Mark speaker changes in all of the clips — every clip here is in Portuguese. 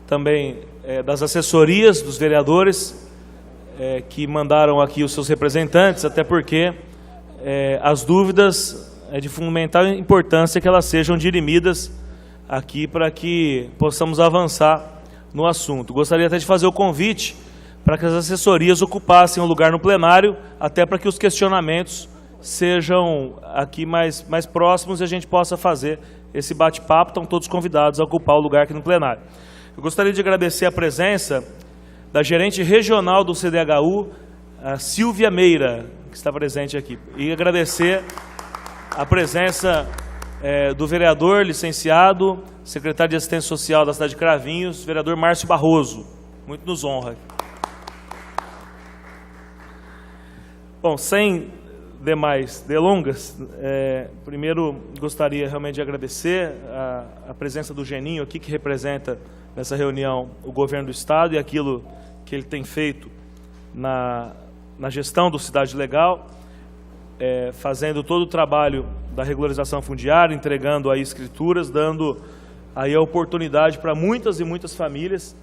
Speaker 1: também das assessorias dos vereadores que mandaram aqui os seus representantes, até porque as dúvidas é de fundamental importância que elas sejam dirimidas aqui para que possamos avançar no assunto. Gostaria até de fazer o convite para que as assessorias ocupassem um lugar no plenário, até para que os questionamentos sejam aqui mais próximos e a gente possa fazer esse bate-papo. Estão todos convidados a ocupar o lugar aqui no plenário. Eu gostaria de agradecer a presença da gerente regional do CDHU, a Silvia Meira, que está presente aqui, e agradecer a presença do vereador licenciado, secretário de Assistência Social da cidade de Cravinhos, vereador Márcio Barroso. Muito nos honra. Bom, sem demais delongas, primeiro gostaria realmente de agradecer a presença do Geninho aqui, que representa nessa reunião o governo do Estado e aquilo que ele tem feito na gestão do Cidade Legal, fazendo todo o trabalho da regularização fundiária, entregando aí escrituras, dando aí a oportunidade para muitas e muitas famílias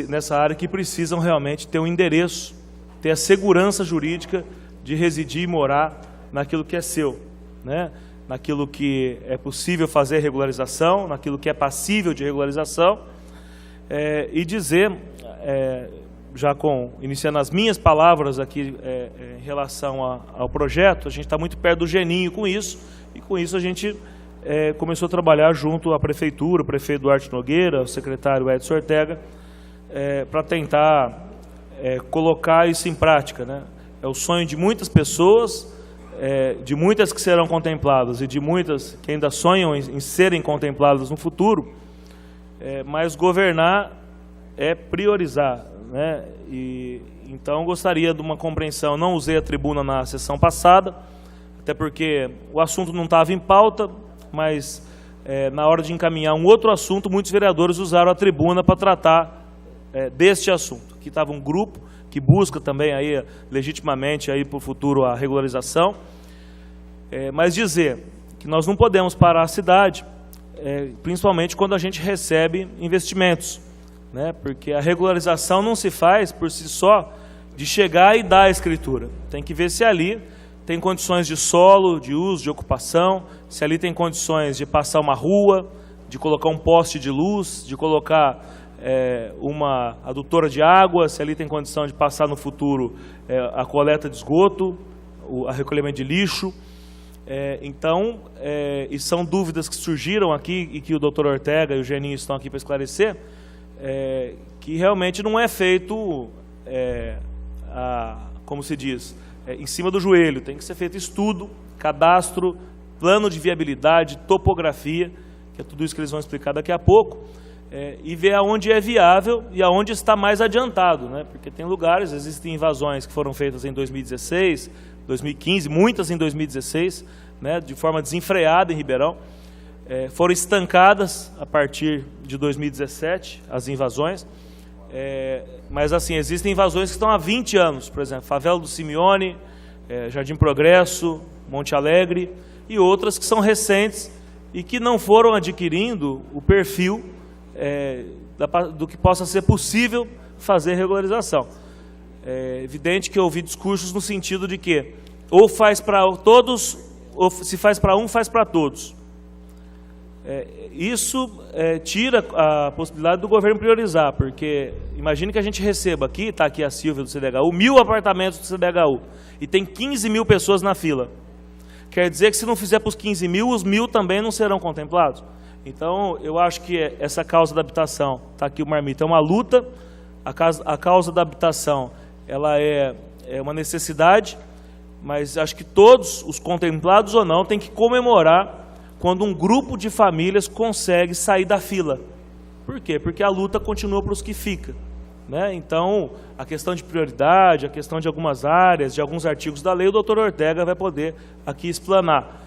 Speaker 1: nessa área que precisam realmente ter um endereço, ter a segurança jurídica de residir e morar naquilo que é seu, né? Naquilo que é possível fazer regularização, naquilo que é passível de regularização, e dizer, já iniciando as minhas palavras aqui em relação ao projeto, a gente está muito perto do Geninho com isso, e com isso a gente começou a trabalhar junto à Prefeitura, o prefeito Duarte Nogueira, o secretário Edson Ortega, para tentar colocar isso em prática, né? É o sonho de muitas pessoas, de muitas que serão contempladas e de muitas que ainda sonham em serem contempladas no futuro, mas governar é priorizar, né? E então gostaria de uma compreensão. Não usei a tribuna na sessão passada, até porque o assunto não estava em pauta, mas na hora de encaminhar um outro assunto, muitos vereadores usaram a tribuna para tratar deste assunto. Aqui estava um grupo que busca também aí, legitimamente para o futuro a regularização, mas dizer que nós não podemos parar a cidade, principalmente quando a gente recebe investimentos, né? Porque a regularização não se faz por si só de chegar e dar a escritura. Tem que ver se ali tem condições de solo, de uso, de ocupação, se ali tem condições de passar uma rua, de colocar um poste de luz, de colocar uma adutora de água, se ali tem condição de passar no futuro a coleta de esgoto, a recolhimento de lixo. Então, e são dúvidas que surgiram aqui e que o doutor Ortega e o Geninho estão aqui para esclarecer, que realmente não é feito, como se diz, em cima do joelho. Tem que ser feito estudo, cadastro, plano de viabilidade, topografia, que é tudo isso que eles vão explicar daqui a pouco, e ver aonde é viável e aonde está mais adiantado, né? Porque tem lugares, existem invasões que foram feitas em 2016, 2015, muitas em 2016, né, de forma desenfreada em Ribeirão, foram estancadas a partir de 2017, as invasões, mas assim, existem invasões que estão há 20 anos, por exemplo, Favela do Simeone, Jardim Progresso, Monte Alegre, e outras que são recentes e que não foram adquirindo o perfil do que possa ser possível fazer regularização. É evidente que eu ouvi discursos no sentido de que ou faz para todos, ou se faz para um, faz para todos. Isso tira a possibilidade do governo priorizar, porque imagine que a gente receba aqui, está aqui a Silvia do CDHU, 1000 apartamentos do CDHU, e tem 15 mil pessoas na fila. Quer dizer que se não fizer para os 15 mil, os 1000 também não serão contemplados? Então, eu acho que essa causa da habitação, está aqui o Marmita, é uma luta. A causa da habitação, ela é uma necessidade, mas acho que todos, os contemplados ou não, têm que comemorar quando um grupo de famílias consegue sair da fila. Por quê? Porque a luta continua para os que ficam, né? Então, a questão de prioridade, a questão de algumas áreas, de alguns artigos da lei, o doutor Ortega vai poder aqui explanar.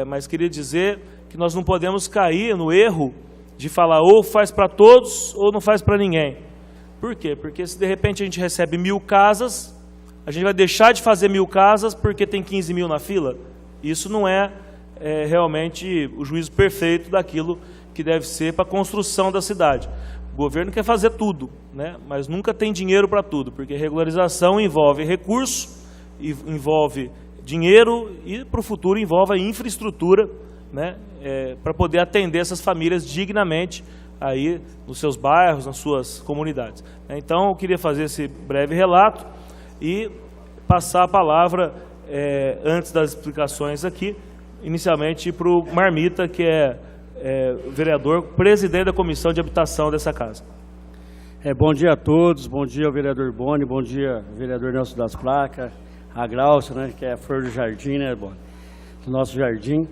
Speaker 1: Mas queria dizer que nós não podemos cair no erro de falar ou faz para todos ou não faz para ninguém. Por quê? Porque se de repente a gente recebe 1000 casas, a gente vai deixar de fazer 1000 casas porque tem 15 mil na fila? Isso não é realmente o juízo perfeito daquilo que deve ser para a construção da cidade. O governo quer fazer tudo, né? Mas nunca tem dinheiro para tudo, porque regularização envolve recurso, envolve dinheiro e para o futuro envolve a infraestrutura, né? Para poder atender essas famílias dignamente aí nos seus bairros, nas suas comunidades. Então eu queria fazer esse breve relato e passar a palavra antes das explicações aqui, inicialmente para o Marmita, que é vereador, presidente da Comissão de Habitação dessa casa.
Speaker 2: Bom dia a todos, bom dia ao vereador Boni, bom dia ao vereador Nelson das Placas, a Glaucia, né, que é a flor do jardim, né, Boni, do nosso jardim.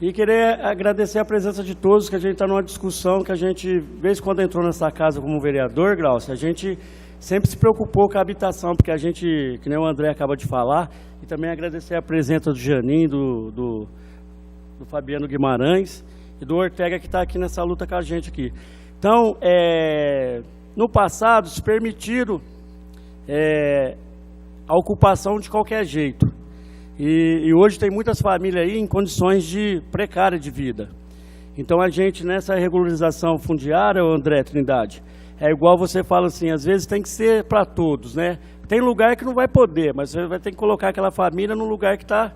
Speaker 2: E querer agradecer a presença de todos, que a gente está numa discussão que a gente, vez quando entrou nessa casa como vereador, Glaucia, a gente sempre se preocupou com a habitação, porque a gente, que nem o André acaba de falar, e também agradecer a presença do Janin, do Fabiano Guimarães e do Ortega, que está aqui nessa luta com a gente aqui. Então, no passado, se permitiram a ocupação de qualquer jeito. E hoje tem muitas famílias aí em condições precárias de vida. Então a gente, nessa regularização fundiária, André Trindade, é igual você fala assim, às vezes tem que ser para todos, né? Tem lugar que não vai poder, mas você vai ter que colocar aquela família no lugar que tá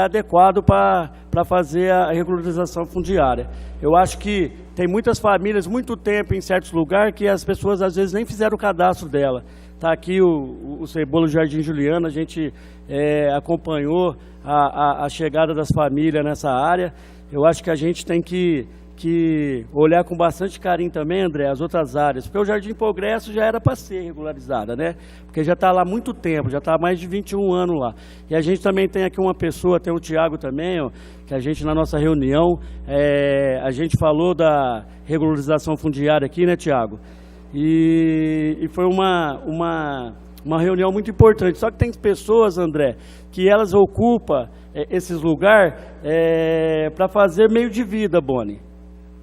Speaker 2: adequado para fazer a regularização fundiária. Eu acho que tem muitas famílias, muito tempo em certos lugares, que as pessoas às vezes nem fizeram o cadastro dela. Está aqui o Cebola Jardim Juliana, a gente acompanhou a chegada das famílias nessa área. Eu acho que a gente tem que olhar com bastante carinho também, André, as outras áreas, porque o Jardim Progresso já era para ser regularizada, né? Porque já está lá há muito tempo, já está há mais de 21 anos lá. E a gente também tem aqui uma pessoa, tem o Tiago também, ó, que a gente na nossa reunião, a gente falou da regularização fundiária aqui, né, Tiago? E foi uma reunião muito importante. Só que tem pessoas, André, que elas ocupam esses lugares para fazer meio de vida, Boni.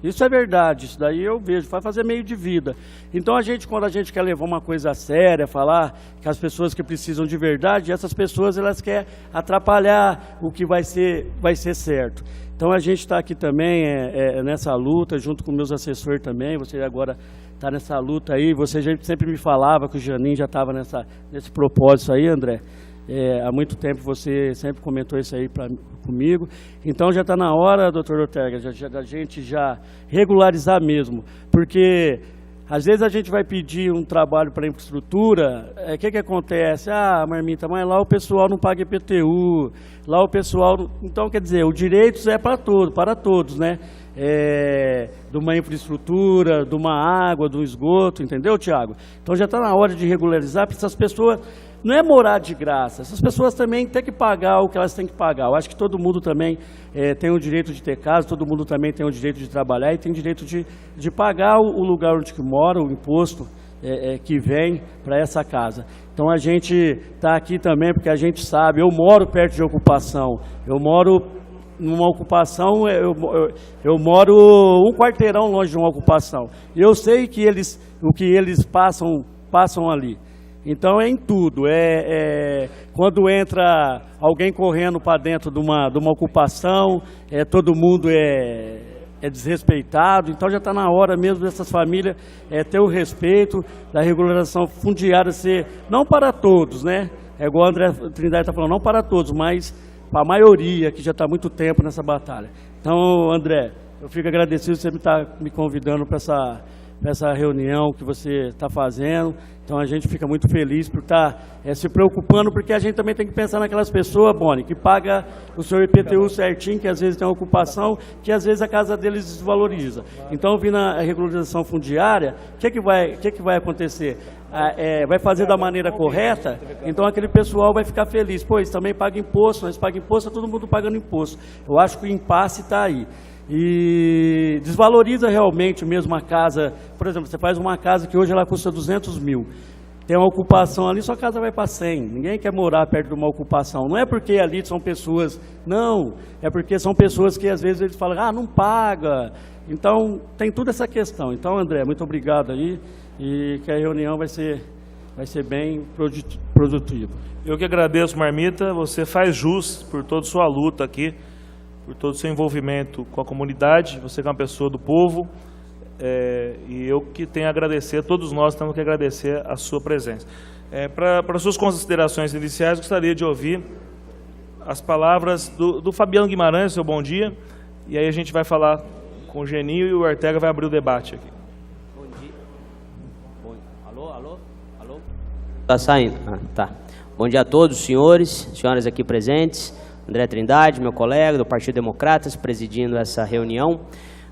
Speaker 2: Isso é verdade, isso daí eu vejo, vai fazer meio de vida. Então quando a gente quer levar uma coisa séria, falar que as pessoas que precisam de verdade, essas pessoas elas querem atrapalhar o que vai ser certo. Então a gente está aqui também nessa luta, junto com meus assessores também, você agora está nessa luta aí, você sempre me falava que o Janin já estava nesse propósito aí, André. Há muito tempo você sempre comentou isso aí comigo. Então já está na hora, doutor Ortega, da gente já regularizar mesmo. Porque às vezes a gente vai pedir um trabalho para infraestrutura, o que acontece? Marmita, mas lá o pessoal não paga IPTU, lá o pessoal... Então, quer dizer, o direito é para todos, né? De uma infraestrutura, de uma água, de um esgoto, entendeu, Tiago? Então já está na hora de regularizar, porque essas pessoas... Não é morar de graça, essas pessoas também têm que pagar o que elas têm que pagar. Eu acho que todo mundo também tem o direito de ter casa, todo mundo também tem o direito de trabalhar e tem o direito de pagar o lugar onde que mora, o imposto que vem para essa casa. Então a gente está aqui também porque a gente sabe, eu moro perto de ocupação, eu moro numa ocupação, eu moro um quarteirão longe de uma ocupação. E eu sei que o que eles passam ali. Então é em tudo, quando entra alguém correndo para dentro de uma ocupação, todo mundo é desrespeitado, então já está na hora mesmo dessas famílias ter o respeito da regularização fundiária ser, não para todos, né? É igual o André Trindade está falando, não para todos, mas para a maioria que já está há muito tempo nessa batalha. Então, André, eu fico agradecido por você estar me convidando para essa reunião que você está fazendo. Então a gente fica muito feliz por estar se preocupando, porque a gente também tem que pensar naquelas pessoas, Boni, que paga o seu IPTU certinho, que às vezes tem uma ocupação, que às vezes a casa deles desvaloriza. Então, vindo a regularização fundiária, o que vai acontecer? Vai fazer da maneira correta, então aquele pessoal vai ficar feliz. Pô, eles também pagam imposto, nós pagamos imposto, está todo mundo pagando imposto. Eu acho que o impasse está aí. E desvaloriza realmente mesmo a casa. Por exemplo, você faz uma casa que hoje ela custa 200 mil. Tem uma ocupação ali, sua casa vai para 100. Ninguém quer morar perto de uma ocupação. Não é porque ali são pessoas... Não, é porque são pessoas que às vezes eles falam, não paga. Então, tem toda essa questão. Então, André, muito obrigado aí. E que a reunião vai ser bem produtiva.
Speaker 1: Eu que agradeço, Marmita. Você faz jus por toda a sua luta aqui, por todo o seu envolvimento com a comunidade. Você que é uma pessoa do povo, e eu que tenho a agradecer, todos nós temos que agradecer a sua presença. Para suas considerações iniciais, gostaria de ouvir as palavras do Fabiano Guimarães, seu bom dia, e aí a gente vai falar com o Geninho e o Ortega vai abrir o debate aqui.
Speaker 3: Bom dia. Alô? Tá saindo? Tá. Bom dia a todos, senhoras aqui presentes. André Trindade, meu colega do Partido Democratas, presidindo essa reunião.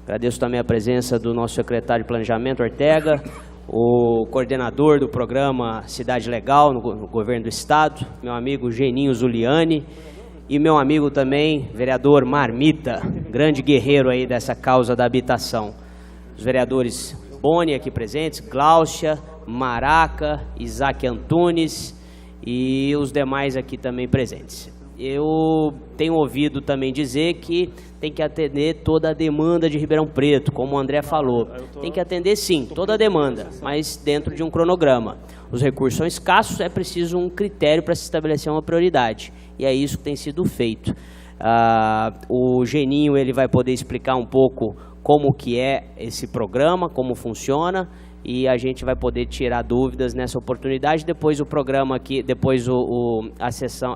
Speaker 3: Agradeço também a presença do nosso secretário de Planejamento, Ortega, o coordenador do programa Cidade Legal no governo do Estado, meu amigo Geninho Zuliani, e meu amigo também, vereador Marmita, grande guerreiro aí dessa causa da habitação. Os vereadores Boni aqui presentes, Gláucia, Maraca, Isaac Antunes e os demais aqui também presentes. Eu tenho ouvido também dizer que tem que atender toda a demanda de Ribeirão Preto, como o André falou. Tem que atender sim, toda a demanda, mas dentro de um cronograma. Os recursos são escassos, é preciso um critério para se estabelecer uma prioridade. E é isso que tem sido feito. O Geninho ele vai poder explicar um pouco como que é esse programa, como funciona, e a gente vai poder tirar dúvidas nessa oportunidade. Depois o programa aqui, depois a sessão,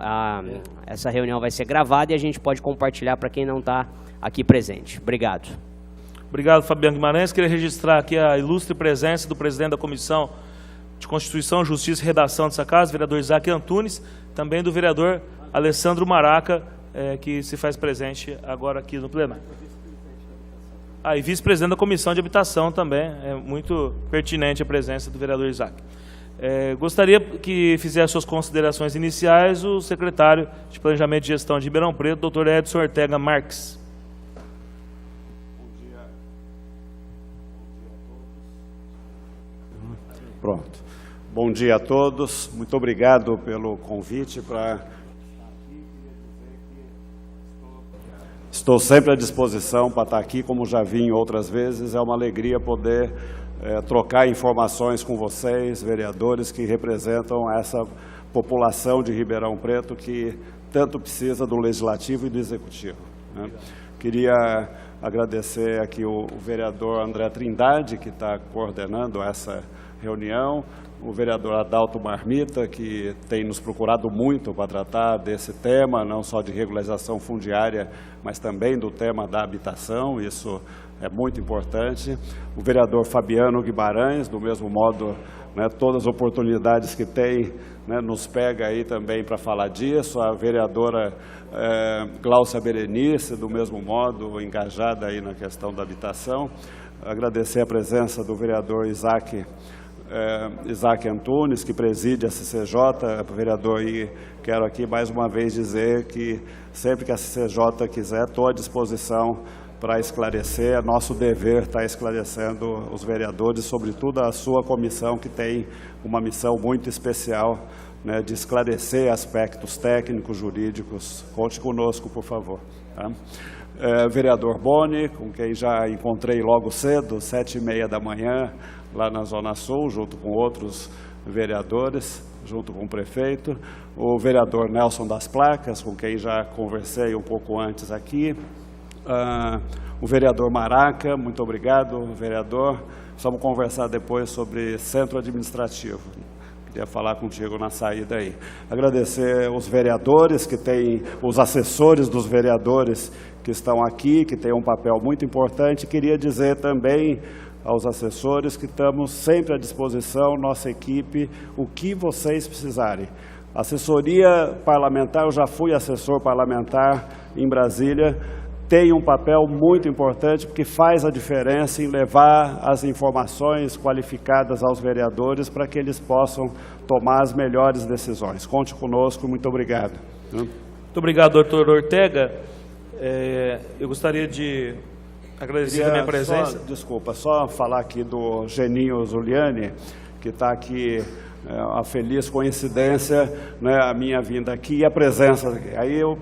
Speaker 3: essa reunião vai ser gravada e a gente pode compartilhar para quem não está aqui presente. Obrigado.
Speaker 1: Obrigado, Fabiano Guimarães. Queria registrar aqui a ilustre presença do presidente da Comissão de Constituição, Justiça e Redação dessa casa, vereador Isaac Antunes, também do vereador Alessandro Maraca, que se faz presente agora aqui no plenário. E vice-presidente da Comissão de Habitação também, é muito pertinente a presença do vereador Isaac. Gostaria que fizesse suas considerações iniciais o secretário de Planejamento e Gestão de Ribeirão Preto, doutor Edson Ortega Marques.
Speaker 4: Bom dia. Pronto. Bom dia a todos. Muito obrigado pelo convite para... Estou sempre à disposição para estar aqui, como já vim outras vezes. É uma alegria poder trocar informações com vocês, vereadores que representam essa população de Ribeirão Preto que tanto precisa do Legislativo e do Executivo, né? Queria agradecer aqui o vereador André Trindade, que está coordenando essa reunião, o vereador Adalto Marmita, que tem nos procurado muito para tratar desse tema, não só de regularização fundiária, mas também do tema da habitação, isso é muito importante. O vereador Fabiano Guimarães, do mesmo modo, né, todas as oportunidades que tem, né, nos pega aí também para falar disso. A vereadora Gláucia Berenice, do mesmo modo, engajada aí na questão da habitação. Agradecer a presença do vereador Isaac Antunes, que preside a CCJ, vereador, e quero aqui mais uma vez dizer que sempre que a CCJ quiser, estou à disposição para esclarecer. É nosso dever estar esclarecendo os vereadores, sobretudo a sua comissão, que tem uma missão muito especial, né, de esclarecer aspectos técnicos, jurídicos. Conte conosco, por favor. Tá? Vereador Boni, com quem já encontrei logo cedo, 7h30 da manhã, lá na Zona Sul, junto com outros vereadores, junto com o prefeito. O vereador Nelson das Placas, com quem já conversei um pouco antes aqui. O vereador Maraca, muito obrigado, vereador. Vamos conversar depois sobre centro administrativo. Queria falar contigo na saída aí. Agradecer os vereadores, que têm os assessores dos vereadores que estão aqui, que têm um papel muito importante. Queria dizer também aos assessores que estamos sempre à disposição, nossa equipe, o que vocês precisarem. Assessoria parlamentar, eu já fui assessor parlamentar em Brasília, tem um papel muito importante, porque faz a diferença em levar as informações qualificadas aos vereadores para que eles possam tomar as melhores decisões. Conte conosco, muito obrigado.
Speaker 1: Muito obrigado, doutor Ortega. Eu gostaria de agradecer a minha presença.
Speaker 4: Só falar aqui do Geninho Zuliani, que está aqui, a feliz coincidência, né, a minha vinda aqui e a presença aqui. Aí eu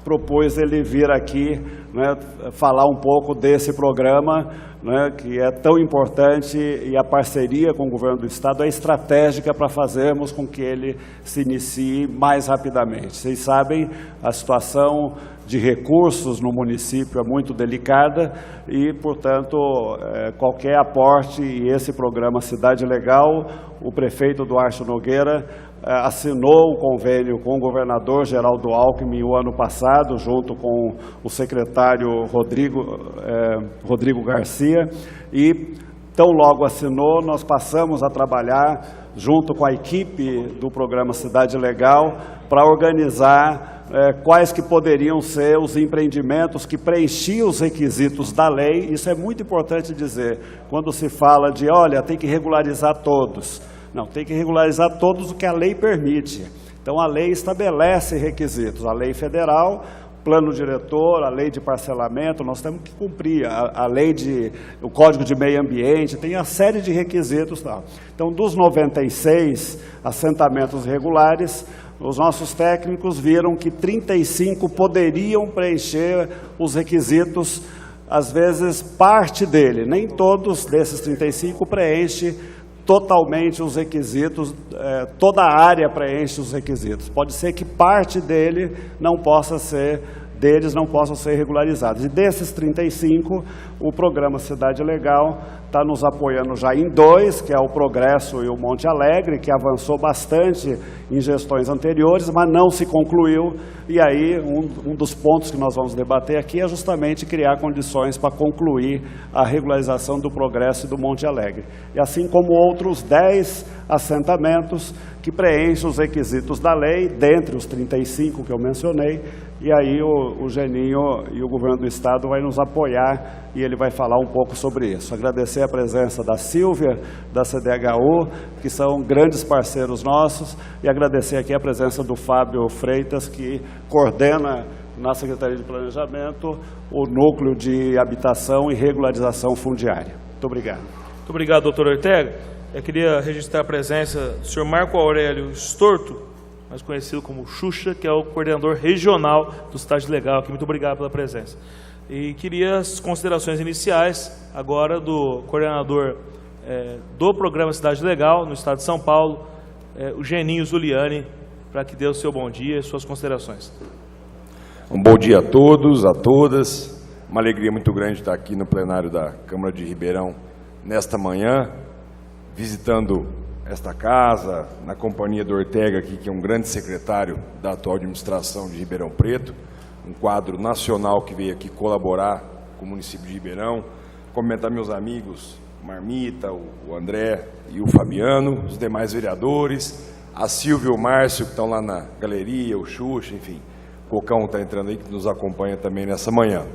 Speaker 4: propus ele vir aqui, né, falar um pouco desse programa, né, que é tão importante, e a parceria com o governo do Estado é estratégica para fazermos com que ele se inicie mais rapidamente. Vocês sabem, a situação de recursos no município é muito delicada e, portanto, qualquer aporte, e esse programa Cidade Legal, o prefeito Duarte Nogueira assinou um convênio com o governador Geraldo Alckmin o ano passado, junto com o secretário Rodrigo Garcia, e tão logo assinou, nós passamos a trabalhar junto com a equipe do programa Cidade Legal para organizar quais que poderiam ser os empreendimentos que preenchiam os requisitos da lei. Isso é muito importante dizer, quando se fala de, olha, tem que regularizar todos. Não, tem que regularizar todos o que a lei permite. Então a lei estabelece requisitos, a lei federal, plano diretor, a lei de parcelamento, nós temos que cumprir, o Código de Meio Ambiente, tem a série de requisitos. Tal. Então, dos 96 assentamentos regulares, os nossos técnicos viram que 35 poderiam preencher os requisitos, às vezes parte dele, nem todos desses 35 preenche totalmente os requisitos, toda a área preenche os requisitos. Pode ser que parte deles não possam ser regularizados. E desses 35, o programa Cidade Legal está nos apoiando já em 2, que é o Progresso e o Monte Alegre, que avançou bastante em gestões anteriores, mas não se concluiu. E aí, um dos pontos que nós vamos debater aqui é justamente criar condições para concluir a regularização do Progresso e do Monte Alegre. E assim como outros 10 assentamentos que preenchem os requisitos da lei, dentre os 35 que eu mencionei, e aí o Geninho e o governo do estado vai nos apoiar e ele vai falar um pouco sobre isso. Agradecer a presença da Silvia, da CDHU, que são grandes parceiros nossos, e agradecer aqui a presença do Fábio Freitas, que coordena na Secretaria de Planejamento o Núcleo de Habitação e Regularização Fundiária. Muito obrigado.
Speaker 1: Muito obrigado, doutor Ortega. Eu queria registrar a presença do senhor Marco Aurélio Storto, mais conhecido como Xuxa, que é o coordenador regional do Cidade Legal aqui. Muito obrigado pela presença. E queria as considerações iniciais agora do coordenador do programa Cidade Legal no estado de São Paulo, o Geninho Zuliani, para que dê o seu bom dia e suas considerações.
Speaker 5: Um bom dia a todos, a todas. Uma alegria muito grande estar aqui no plenário da Câmara de Ribeirão nesta manhã, visitando esta casa, na companhia do Ortega aqui, que é um grande secretário da atual administração de Ribeirão Preto, um quadro nacional que veio aqui colaborar com o município de Ribeirão, cumprimentar meus amigos, Marmita, o André e o Fabiano, os demais vereadores, a Silvia e o Márcio, que estão lá na galeria, o Xuxa, enfim, o Cocão está entrando aí, que nos acompanha também nessa manhã.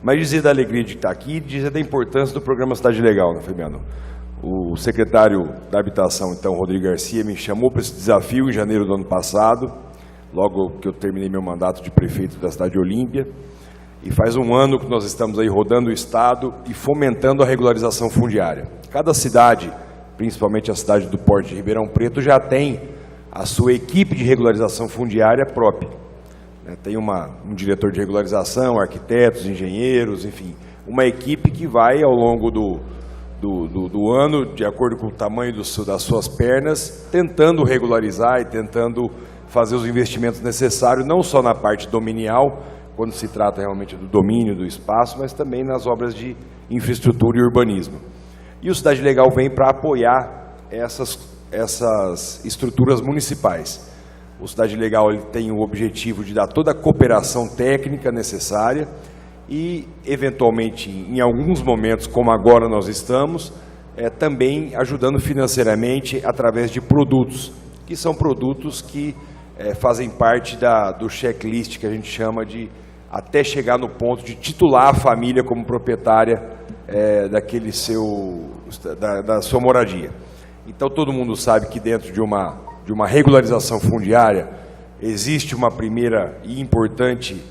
Speaker 5: Mas dizer da alegria de estar aqui, dizer da importância do programa Cidade Legal, né, Fabiano? O secretário da Habitação, então, Rodrigo Garcia, me chamou para esse desafio em janeiro do ano passado, logo que eu terminei meu mandato de prefeito da cidade de Olímpia, e faz um ano que nós estamos aí rodando o estado e fomentando a regularização fundiária. Cada cidade, principalmente a cidade do Porto de Ribeirão Preto, já tem a sua equipe de regularização fundiária própria. Tem um diretor de regularização, arquitetos, engenheiros, enfim, uma equipe que vai ao longo do ano, de acordo com o tamanho das suas pernas, tentando regularizar e tentando fazer os investimentos necessários, não só na parte dominial, quando se trata realmente do domínio do espaço, mas também nas obras de infraestrutura e urbanismo. E o Cidade Legal vem para apoiar essas estruturas municipais. O Cidade Legal ele tem o objetivo de dar toda a cooperação técnica necessária e, eventualmente, em alguns momentos, como agora nós estamos, também ajudando financeiramente através de produtos, que são produtos que fazem parte do checklist que a gente chama de até chegar no ponto de titular a família como proprietária da sua moradia. Então todo mundo sabe que dentro de uma regularização fundiária existe uma primeira e importante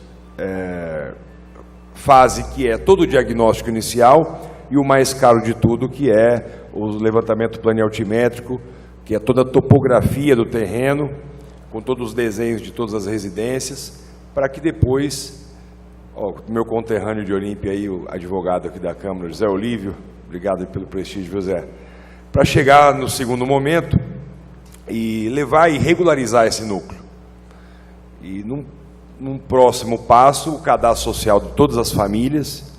Speaker 5: fase que é todo o diagnóstico inicial e o mais caro de tudo que é o levantamento planialtimétrico, que é toda a topografia do terreno, com todos os desenhos de todas as residências, para que depois, o meu conterrâneo de Olímpia, aí, o advogado aqui da Câmara, José Olívio, obrigado pelo prestígio, José, para chegar no segundo momento e levar e regularizar esse núcleo. E num próximo passo, o cadastro social de todas as famílias,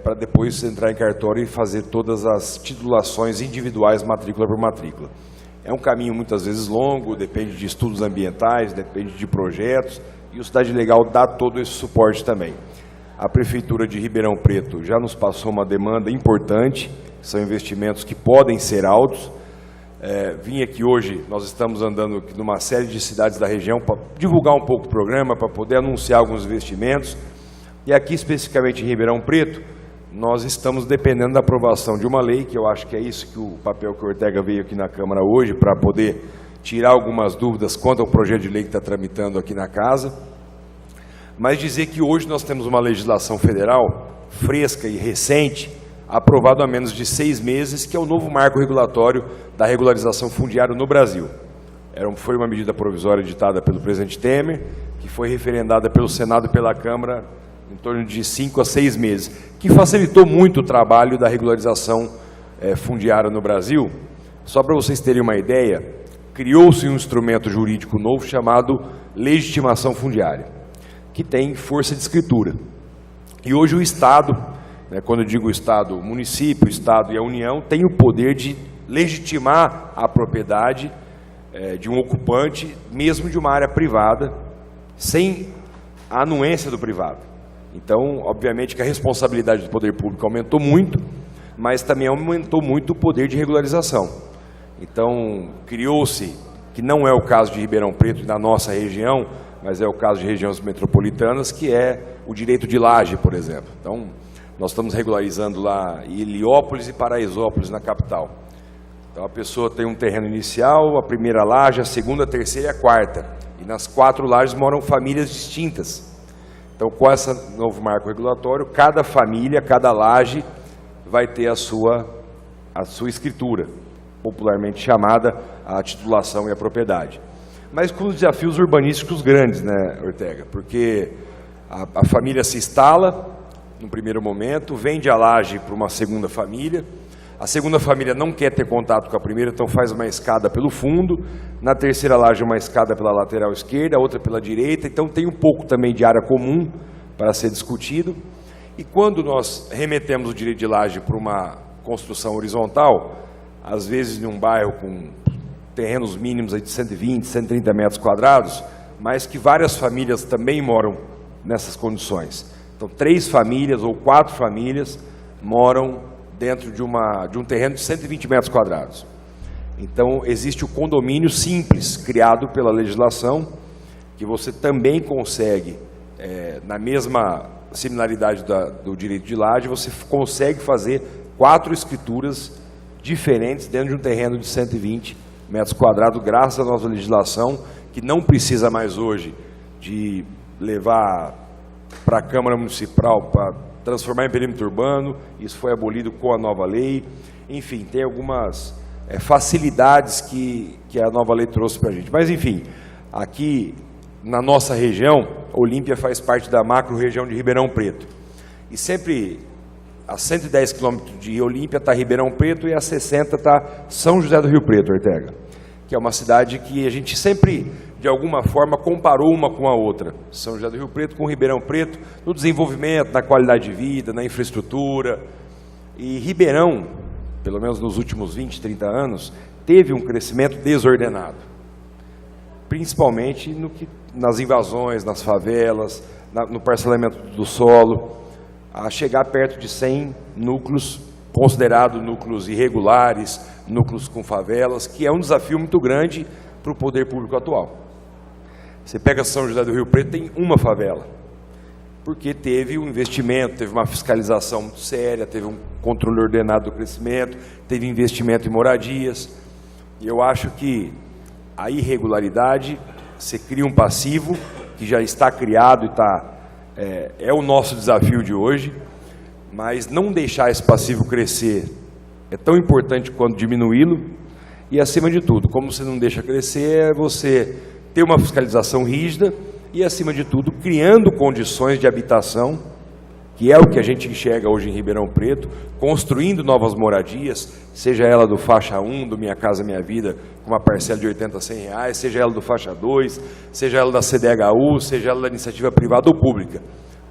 Speaker 5: para depois entrar em cartório e fazer todas as titulações individuais, matrícula por matrícula. É um caminho muitas vezes longo, depende de estudos ambientais, depende de projetos, e o Cidade Legal dá todo esse suporte também. A Prefeitura de Ribeirão Preto já nos passou uma demanda importante, são investimentos que podem ser altos. Vim aqui hoje, nós estamos andando numa série de cidades da região para divulgar um pouco o programa, para poder anunciar alguns investimentos. E aqui, especificamente em Ribeirão Preto, nós estamos dependendo da aprovação de uma lei, que eu acho que é isso que o papel que o Ortega veio aqui na Câmara hoje, para poder tirar algumas dúvidas quanto ao projeto de lei que está tramitando aqui na Casa. Mas dizer que hoje nós temos uma legislação federal fresca e recente, aprovado há menos de 6 meses, que é o novo marco regulatório da regularização fundiária no Brasil. Foi uma medida provisória editada pelo presidente Temer, que foi referendada pelo Senado e pela Câmara em torno de 5 a 6 meses, que facilitou muito o trabalho da regularização fundiária no Brasil. Só para vocês terem uma ideia, criou-se um instrumento jurídico novo chamado legitimação fundiária, que tem força de escritura. E hoje o Estado, quando eu digo Estado, o município, o Estado e a União, tem o poder de legitimar a propriedade de um ocupante, mesmo de uma área privada, sem a anuência do privado. Então, obviamente que a responsabilidade do poder público aumentou muito, mas também aumentou muito o poder de regularização. Então, criou-se, que não é o caso de Ribeirão Preto e da nossa região, mas é o caso de regiões metropolitanas, que é o direito de laje, por exemplo. Então, nós estamos regularizando lá em Heliópolis e Paraisópolis, na capital. Então, a pessoa tem um terreno inicial, a primeira laje, a segunda, a terceira e a quarta. E nas 4 lajes moram famílias distintas. Então, com esse novo marco regulatório, cada família, cada laje vai ter a sua escritura, popularmente chamada a titulação e a propriedade. Mas com desafios urbanísticos grandes, né, Ortega? Porque a família se instala, no primeiro momento, vende a laje para uma segunda família, a segunda família não quer ter contato com a primeira, então faz uma escada pelo fundo, na terceira laje uma escada pela lateral esquerda, a outra pela direita, então tem um pouco também de área comum para ser discutido. E quando nós remetemos o direito de laje para uma construção horizontal, às vezes em um bairro com terrenos mínimos aí de 120, 130 metros quadrados, mas que várias famílias também moram nessas condições. Então, 3 famílias ou 4 famílias moram dentro de um terreno de 120 metros quadrados. Então, existe o condomínio simples, criado pela legislação, que você também consegue, na mesma similaridade do direito de laje, você consegue fazer 4 escrituras diferentes dentro de um terreno de 120 metros quadrados, graças à nossa legislação, que não precisa mais hoje de levar para a Câmara Municipal para transformar em perímetro urbano. Isso foi abolido com a nova lei. Enfim, tem algumas facilidades que a nova lei trouxe para a gente. Mas, enfim, aqui na nossa região, Olímpia faz parte da macro-região de Ribeirão Preto. E sempre, a 110 quilômetros de Olímpia está Ribeirão Preto e a 60 está São José do Rio Preto, Ortega, que é uma cidade que a gente sempre, de alguma forma, comparou uma com a outra. São José do Rio Preto com Ribeirão Preto, no desenvolvimento, na qualidade de vida, na infraestrutura. E Ribeirão, pelo menos nos últimos 20, 30 anos, teve um crescimento desordenado, principalmente nas invasões, nas favelas, no parcelamento do solo, a chegar perto de 100 núcleos, considerados núcleos irregulares, núcleos com favelas, que é um desafio muito grande para o poder público atual. Você pega São José do Rio Preto, tem uma favela, porque teve um investimento, teve uma fiscalização muito séria, teve um controle ordenado do crescimento, teve investimento em moradias. E eu acho que a irregularidade, você cria um passivo que já está criado e é o nosso desafio de hoje, mas não deixar esse passivo crescer é tão importante quanto diminuí-lo. E, acima de tudo, como você não deixa crescer, é você ter uma fiscalização rígida e, acima de tudo, criando condições de habitação que é o que a gente enxerga hoje em Ribeirão Preto, construindo novas moradias, seja ela do faixa 1, do Minha Casa Minha Vida, com uma parcela de 80 a 100 reais, seja ela do faixa 2, seja ela da CDHU, seja ela da iniciativa privada ou pública,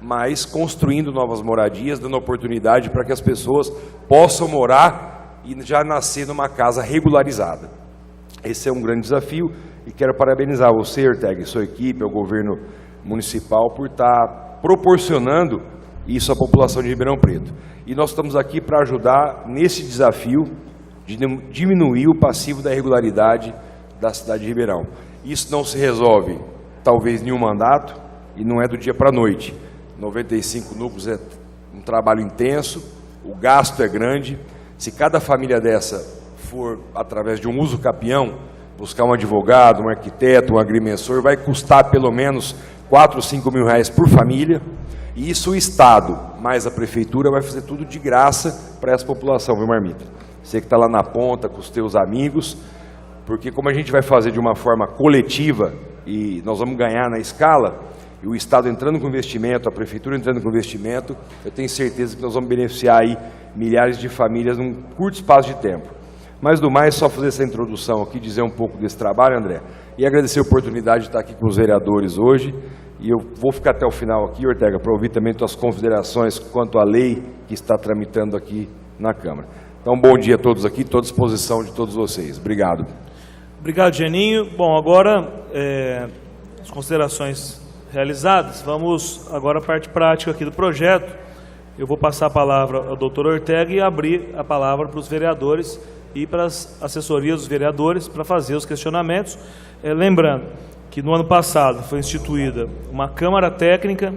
Speaker 5: mas construindo novas moradias, dando oportunidade para que as pessoas possam morar e já nascer numa casa regularizada. Esse é um grande desafio e quero parabenizar você, Ortega, e sua equipe, ao governo municipal, por estar proporcionando isso à população de Ribeirão Preto. E nós estamos aqui para ajudar nesse desafio de diminuir o passivo da irregularidade da cidade de Ribeirão. Isso não se resolve, talvez, em um mandato, e não é do dia para a noite. 95 núcleos é um trabalho intenso, o gasto é grande. Se cada família dessa for, através de um uso capião, buscar um advogado, um arquiteto, um agrimensor, vai custar pelo menos 4 ou 5 mil reais por família. E isso o Estado, mais a Prefeitura, vai fazer tudo de graça para essa população, viu, Marmita? Você que está lá na ponta com os teus amigos, porque como a gente vai fazer de uma forma coletiva e nós vamos ganhar na escala, e o Estado entrando com investimento, a Prefeitura entrando com investimento, eu tenho certeza que nós vamos beneficiar aí milhares de famílias num curto espaço de tempo. Mas do mais, só fazer essa introdução aqui, dizer um pouco desse trabalho, André, e agradecer a oportunidade de estar aqui com os vereadores hoje. E eu vou ficar até o final aqui, Ortega, para ouvir também tuas considerações quanto à lei que está tramitando aqui na Câmara. Então, bom dia a todos aqui, estou à disposição de todos vocês. Obrigado.
Speaker 1: Obrigado, Geninho. Bom, agora, as considerações realizadas, vamos agora à parte prática aqui do projeto. Eu vou passar a palavra ao doutor Ortega e abrir a palavra para os vereadores e para as assessorias dos vereadores para fazer os questionamentos. Lembrando que no ano passado foi instituída uma Câmara Técnica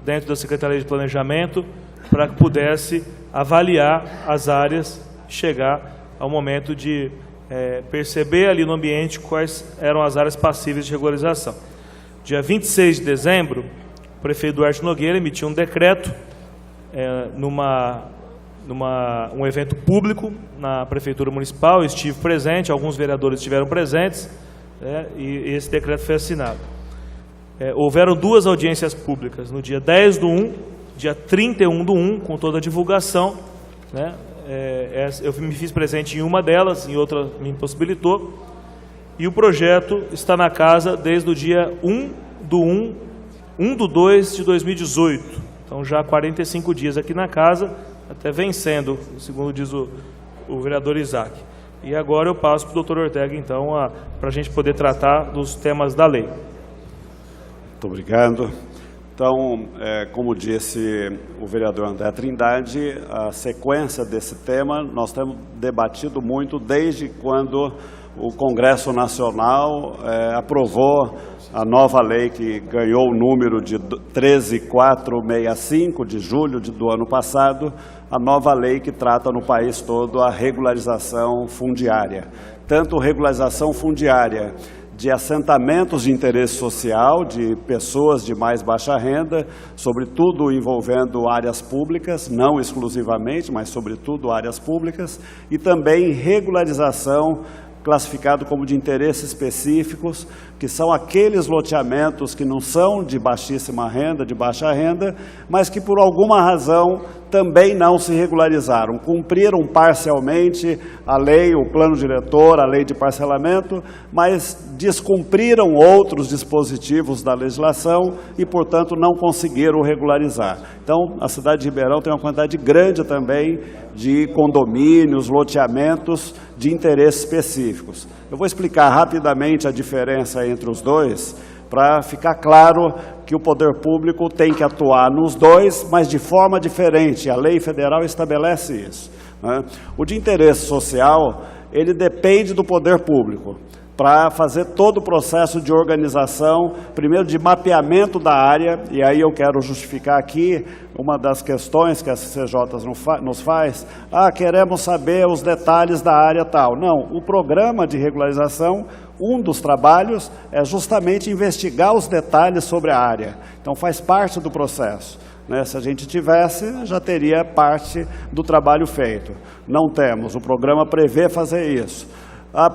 Speaker 1: dentro da Secretaria de Planejamento para que pudesse avaliar as áreas e chegar ao momento de perceber ali no ambiente quais eram as áreas passíveis de regularização. Dia 26 de dezembro, o prefeito Duarte Nogueira emitiu um decreto um evento público na Prefeitura Municipal. Eu estive presente, alguns vereadores estiveram presentes, e esse decreto foi assinado. Houveram 2 audiências públicas, no dia 10/1, dia 31/1, com toda a divulgação. Eu me fiz presente em uma delas, em outra me impossibilitou. E o projeto está na casa desde o dia 1/2 de 2018. Então já há 45 dias aqui na casa, até vencendo, segundo diz o vereador Isaac. E agora eu passo para o doutor Ortega, então, para a gente poder tratar dos temas da lei.
Speaker 4: Muito obrigado. Então, como disse o vereador André Trindade, a sequência desse tema nós temos debatido muito desde quando o Congresso Nacional aprovou a nova lei que ganhou o número de 13.465 de julho do ano passado, a nova lei que trata no país todo a regularização fundiária. Tanto regularização fundiária de assentamentos de interesse social, de pessoas de mais baixa renda, sobretudo envolvendo áreas públicas, não exclusivamente, mas sobretudo áreas públicas, e também regularização classificado como de interesses específicos, que são aqueles loteamentos que não são de baixíssima renda, de baixa renda, mas que por alguma razão também não se regularizaram, cumpriram parcialmente a lei, o plano diretor, a lei de parcelamento, mas descumpriram outros dispositivos da legislação e, portanto, não conseguiram regularizar. Então, a cidade de Ribeirão tem uma quantidade grande também de condomínios, loteamentos de interesses específicos. Eu vou explicar rapidamente a diferença entre os dois, para ficar claro que o poder público tem que atuar nos dois, mas de forma diferente. A lei federal estabelece isso, né? O de interesse social, ele depende do poder público para fazer todo o processo de organização, primeiro de mapeamento da área, e aí eu quero justificar aqui uma das questões que a CCJ nos faz. Queremos saber os detalhes da área tal. Não, o programa de regularização, um dos trabalhos é justamente investigar os detalhes sobre a área. Então faz parte do processo, né? Se a gente tivesse, já teria parte do trabalho feito. Não temos, o programa prevê fazer isso.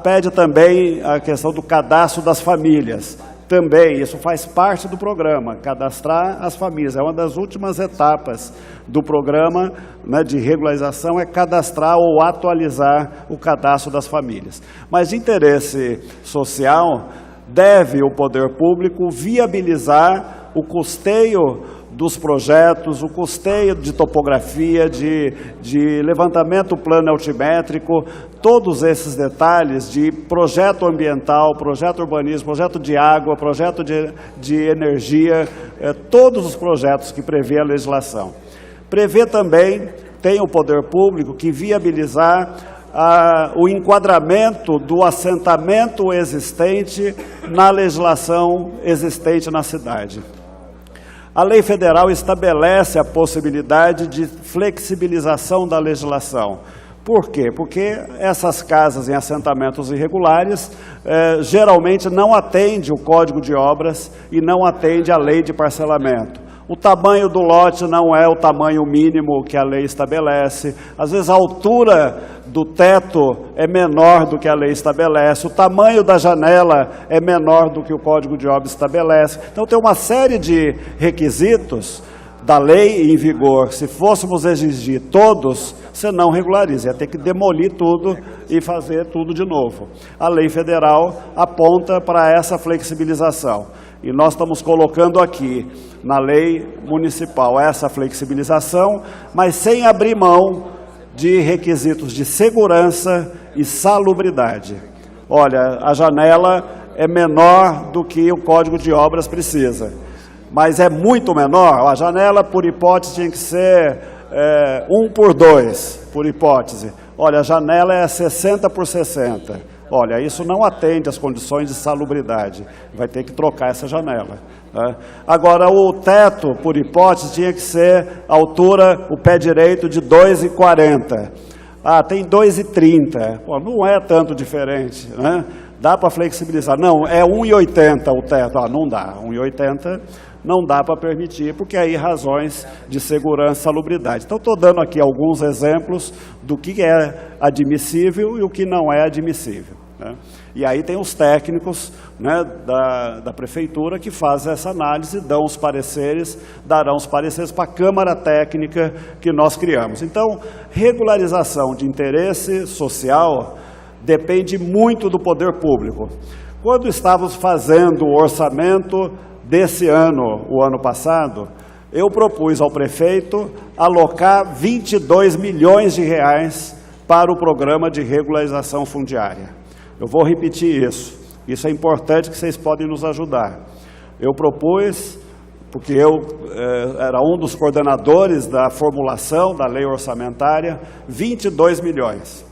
Speaker 4: Pede também a questão do cadastro das famílias. também, isso faz parte do programa, cadastrar as famílias. É uma das últimas etapas do programa, né, de regularização, é cadastrar ou atualizar o cadastro das famílias. Mas de interesse social, deve o poder público viabilizar o custeio dos projetos, o custeio de topografia, de levantamento plano altimétrico, todos esses detalhes de projeto ambiental, projeto urbanismo, projeto de água, projeto de energia, todos os projetos que prevê a legislação. Prevê também, tem o poder público que viabilizar o enquadramento do assentamento existente na legislação existente na cidade. A lei federal estabelece a possibilidade de flexibilização da legislação. Por quê? Porque essas casas em assentamentos irregulares geralmente não atendem o Código de Obras e não atendem a lei de parcelamento. O tamanho do lote não é o tamanho mínimo que a lei estabelece. Às vezes a altura do teto é menor do que a lei estabelece. O tamanho da janela é menor do que o Código de Obras estabelece. Então tem uma série de requisitos da lei em vigor. Se fôssemos exigir todos, você não regulariza. Ia ter que demolir tudo e fazer tudo de novo. A lei federal aponta para essa flexibilização. E nós estamos colocando aqui, na lei municipal, essa flexibilização, mas sem abrir mão de requisitos de segurança e salubridade. Olha, a janela é menor do que o Código de Obras precisa, mas é muito menor. A janela, por hipótese, tinha que ser 1:2, por hipótese. Olha, a janela é 60 por 60. Olha, isso não atende às condições de salubridade, vai ter que trocar essa janela. Né? Agora, o teto, por hipótese, tinha que ser altura, o pé direito, de 2,40. Ah, tem 2,30. Pô, não é tanto diferente, né? Dá para flexibilizar. Não, é 1,80 o teto. Ah, não dá. 1,80 não dá para permitir, porque aí razões de segurança e salubridade. Então, estou dando aqui alguns exemplos do que é admissível e o que não é admissível. Né? E aí tem os técnicos, né, da prefeitura que fazem essa análise, darão os pareceres para a Câmara Técnica que nós criamos. Então, regularização de interesse social depende muito do poder público. Quando estávamos fazendo o orçamento desse ano, o ano passado, eu propus ao prefeito alocar 22 milhões de reais para o programa de regularização fundiária. Eu vou repetir isso. Isso é importante, que vocês podem nos ajudar. Eu propus, porque eu era um dos coordenadores da formulação da lei orçamentária, 22 milhões.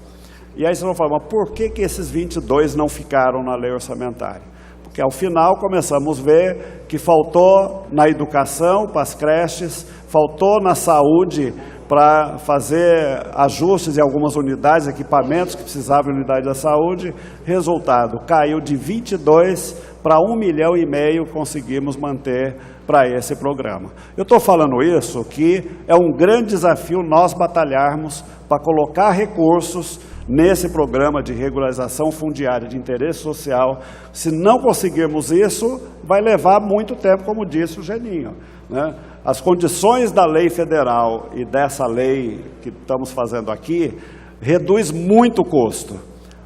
Speaker 4: E aí vocês vão falar, mas por que esses 22 não ficaram na lei orçamentária? Porque ao final começamos a ver que faltou na educação, para as creches, faltou na saúde, para fazer ajustes em algumas unidades, equipamentos que precisavam de unidade da saúde. Resultado, caiu de 22 para 1,5 milhão, conseguimos manter para esse programa. Eu estou falando isso, que é um grande desafio nós batalharmos para colocar recursos nesse programa de regularização fundiária de interesse social. Se não conseguirmos isso, vai levar muito tempo, como disse o Geninho, né? As condições da lei federal e dessa lei que estamos fazendo aqui reduz muito o custo,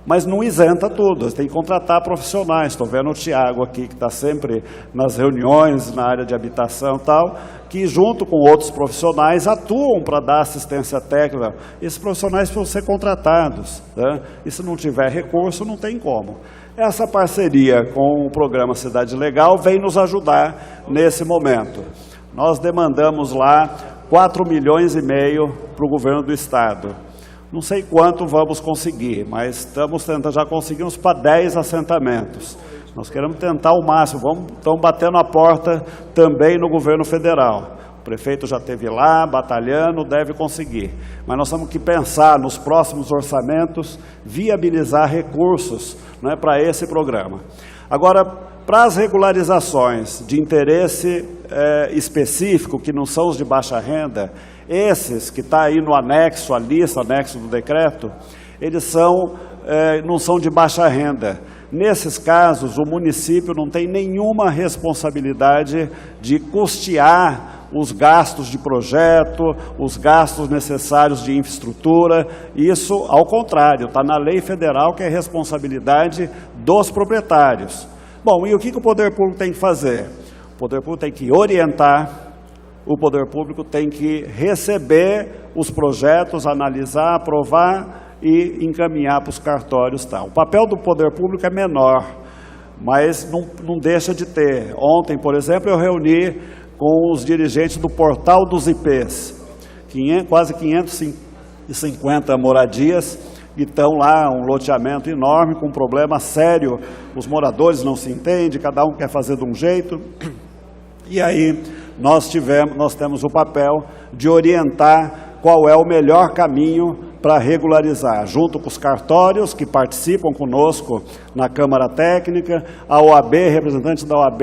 Speaker 4: mas não isenta tudo. Você tem que contratar profissionais. Estou vendo o Tiago aqui, que está sempre nas reuniões na área de habitação e tal, que junto com outros profissionais atuam para dar assistência técnica. Esses profissionais precisam ser contratados, né? E se não tiver recurso, não tem como. Essa parceria com o programa Cidade Legal vem nos ajudar nesse momento. Nós demandamos lá 4,5 milhões para o governo do estado. Não sei quanto vamos conseguir, mas estamos tentando, já conseguimos para 10 assentamentos. Nós queremos tentar o máximo, estamos batendo a porta também no governo federal. O prefeito já esteve lá, batalhando, deve conseguir. Mas nós temos que pensar nos próximos orçamentos, viabilizar recursos, né, para esse programa. Agora, para as regularizações de interesse específico, que não são os de baixa renda, esses que está aí no anexo, a lista, anexo do decreto, eles não são de baixa renda. Nesses casos, o município não tem nenhuma responsabilidade de custear os gastos de projeto, os gastos necessários de infraestrutura. Isso, ao contrário, está na lei federal, que é responsabilidade dos proprietários. Bom, e o que o poder público tem que fazer? O poder público tem que orientar, o poder público tem que receber os projetos, analisar, aprovar e encaminhar para os cartórios. Tá. O papel do poder público é menor, mas não deixa de ter. Ontem, por exemplo, eu reuni com os dirigentes do Portal dos IPs, quase 550 moradias, que estão lá, um loteamento enorme, com um problema sério, os moradores não se entendem, cada um quer fazer de um jeito, e aí nós temos o papel de orientar qual é o melhor caminho para regularizar, junto com os cartórios que participam conosco na Câmara Técnica, a OAB, representantes da OAB,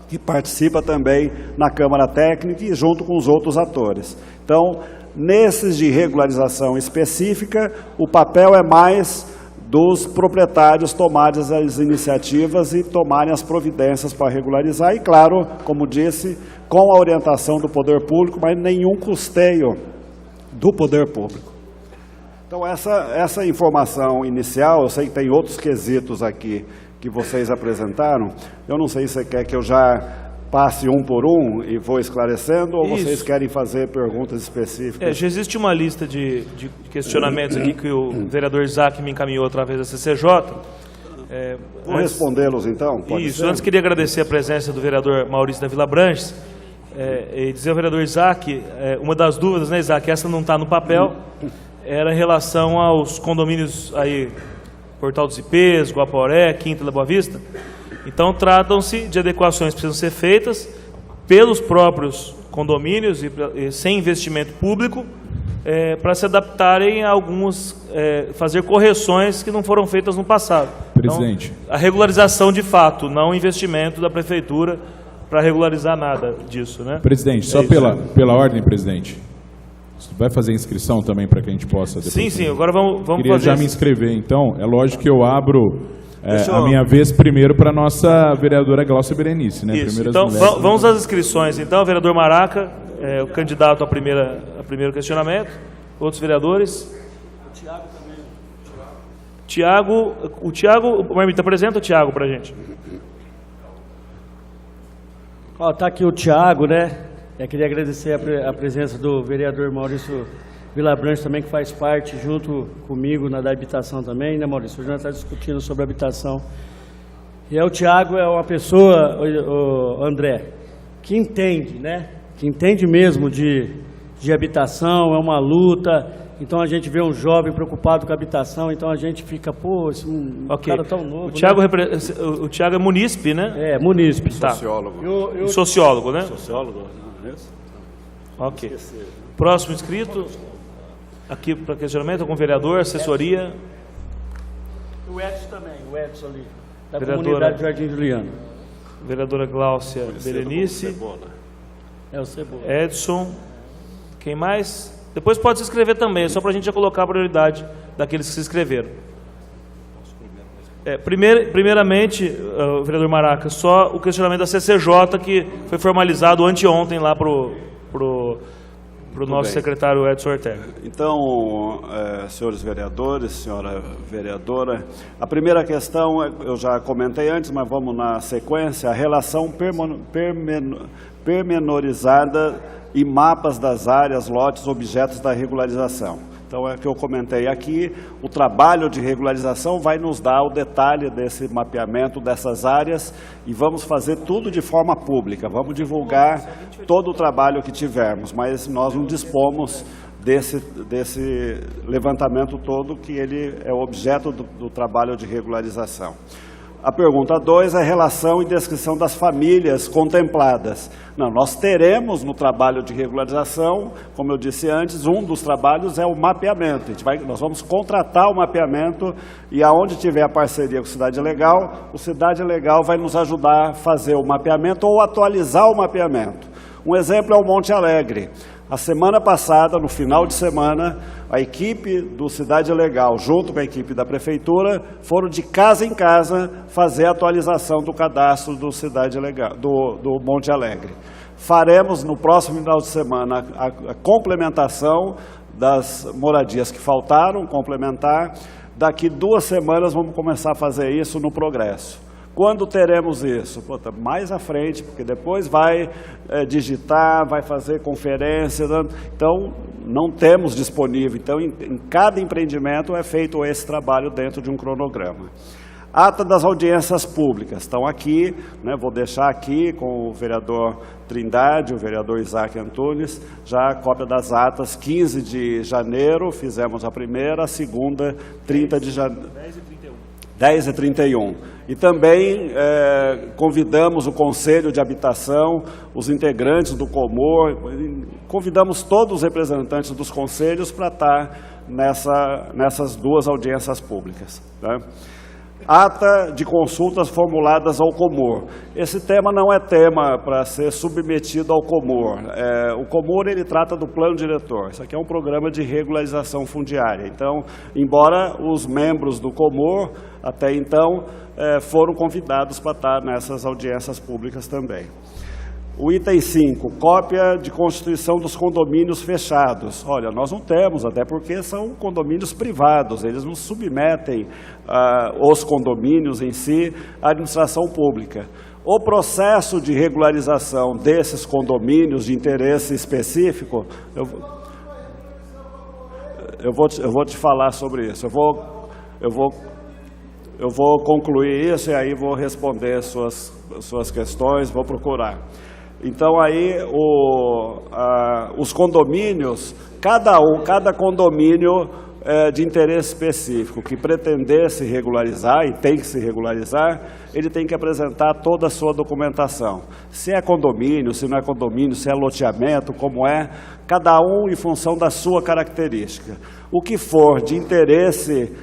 Speaker 4: que participa também na Câmara Técnica e junto com os outros atores. Então, nesses de regularização específica, o papel é mais dos proprietários tomarem as iniciativas e tomarem as providências para regularizar e, claro, como disse, com a orientação do poder público, mas nenhum custeio do poder público. Então, essa informação inicial, eu sei que tem outros quesitos aqui que vocês apresentaram. Eu não sei se você quer que eu já passe um por um e vou esclarecendo, ou vocês querem fazer perguntas específicas?
Speaker 1: Já existe uma lista de questionamentos aqui que o vereador Isaac me encaminhou através da CCJ.
Speaker 4: Vou respondê-los então? Pode
Speaker 1: Isso,
Speaker 4: ser?
Speaker 1: antes queria agradecer a presença do vereador Maurício da Vila Branches, e dizer ao vereador Isaac, uma das dúvidas, né, Isaac, essa não está no papel, era em relação aos condomínios aí, Portal dos IPs, Guaporé, Quinta da Boa Vista. Então, tratam-se de adequações que precisam ser feitas pelos próprios condomínios e sem investimento público, para se adaptarem a alguns, fazer correções que não foram feitas no passado.
Speaker 6: Presidente.
Speaker 1: Então, a regularização de fato, não o investimento da prefeitura para regularizar nada disso, né?
Speaker 6: Presidente, só pela ordem, presidente. Vai fazer inscrição também para que a gente possa...
Speaker 1: Sim, agora vamos
Speaker 6: Queria
Speaker 1: fazer
Speaker 6: já
Speaker 1: isso.
Speaker 6: me inscrever, então. É lógico que eu abro a minha vez primeiro para a nossa vereadora Glaucia Berenice, né?
Speaker 1: Isso. Então, vamos às inscrições. Então, vereador Maraca, o candidato ao primeiro questionamento. Outros vereadores? O Tiago também. O Tiago, Marmita, apresenta o Tiago para a gente.
Speaker 2: Está aqui o Tiago, né? Eu queria agradecer a presença do vereador Maurício Vila Branches também, que faz parte junto comigo da habitação também, né, Maurício? Hoje nós estamos discutindo sobre habitação. E o Tiago é uma pessoa, André, que entende, né? Que entende mesmo de habitação, é uma luta. Então a gente vê um jovem preocupado com a habitação, então a gente fica, pô, esse cara tão novo.
Speaker 1: O Tiago é munícipe, né?
Speaker 2: É, munícipe.
Speaker 1: Tá.
Speaker 4: Sociólogo.
Speaker 1: Sociólogo, né?
Speaker 4: Sociólogo, não é isso?
Speaker 1: Ok. Próximo inscrito, aqui para questionamento, algum vereador, assessoria.
Speaker 2: O Edson também, o Edson ali, da
Speaker 1: Vereadora.
Speaker 2: comunidade Jardim Juliano.
Speaker 1: Vereadora Glaucia Berenice.
Speaker 2: É o Cebola.
Speaker 1: Edson. Quem mais? Depois pode se inscrever também, só para a gente já colocar a prioridade daqueles que se inscreveram. Primeiramente, vereador Maraca, só o questionamento da CCJ, que foi formalizado anteontem lá para o nosso secretário Edson Ortega.
Speaker 4: Então, senhores vereadores, senhora vereadora, a primeira questão, eu já comentei antes, mas vamos na sequência, a relação pormenorizada e mapas das áreas, lotes, objetos da regularização. Então, é o que eu comentei aqui, o trabalho de regularização vai nos dar o detalhe desse mapeamento dessas áreas e vamos fazer tudo de forma pública, vamos divulgar todo o trabalho que tivermos, mas nós não dispomos desse levantamento todo, que ele é objeto do trabalho de regularização. A pergunta 2 é a relação e descrição das famílias contempladas. Não, nós teremos no trabalho de regularização, como eu disse antes, um dos trabalhos é o mapeamento. Nós vamos contratar o mapeamento e aonde tiver a parceria com o Cidade Legal, o Cidade Legal vai nos ajudar a fazer o mapeamento ou atualizar o mapeamento. Um exemplo é o Monte Alegre. A semana passada, no final de semana, a equipe do Cidade Legal, junto com a equipe da Prefeitura, foram de casa em casa fazer a atualização do cadastro do Cidade Legal, do Monte Alegre. Faremos no próximo final de semana a complementação das moradias que faltaram, complementar. Daqui 2 semanas vamos começar a fazer isso no Progresso. Quando teremos isso? Mais à frente, porque depois vai digitar, vai fazer conferência, então não temos disponível. Então, em cada empreendimento é feito esse trabalho dentro de um cronograma. Ata das audiências públicas, estão aqui, né, vou deixar aqui com o vereador Trindade, o vereador Isaac Antunes, já a cópia das atas, 15 de janeiro, fizemos a primeira, a segunda, 30 de janeiro. 10 e 31. E também convidamos o Conselho de Habitação, os integrantes do Comor, convidamos todos os representantes dos conselhos para estar nessas 2 audiências públicas. Tá? Ata de consultas formuladas ao Comor. Esse tema não é tema para ser submetido ao Comor. O Comor ele trata do plano diretor. Isso aqui é um programa de regularização fundiária. Então, embora os membros do Comor, até então, foram convidados para estar nessas audiências públicas também. O item 5, cópia de constituição dos condomínios fechados. Olha, nós não temos, até porque são condomínios privados, eles não submetem os condomínios em si à administração pública. O processo de regularização desses condomínios de interesse específico, eu vou te falar sobre isso. Eu vou concluir isso e aí vou responder suas questões, vou procurar. Então aí os condomínios, cada condomínio de interesse específico que pretender se regularizar, e tem que se regularizar, ele tem que apresentar toda a sua documentação. Se é condomínio, se não é condomínio, se é loteamento, como é, cada um em função da sua característica. O que for de interesse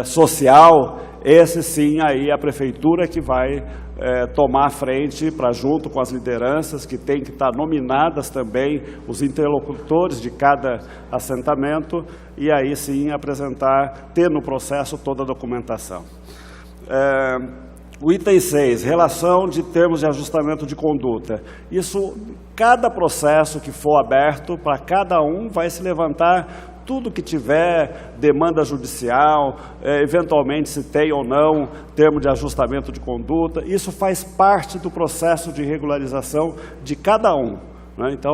Speaker 4: social, esse sim aí a prefeitura que vai tomar a frente para junto com as lideranças que tem que estar nominadas também, os interlocutores de cada assentamento, e aí sim apresentar, ter no processo toda a documentação. O item 6, relação de termos de ajustamento de conduta. Isso, cada processo que for aberto, para cada um vai se levantar tudo que tiver demanda judicial, eventualmente se tem ou não termo de ajustamento de conduta, isso faz parte do processo de regularização de cada um. Né? Então,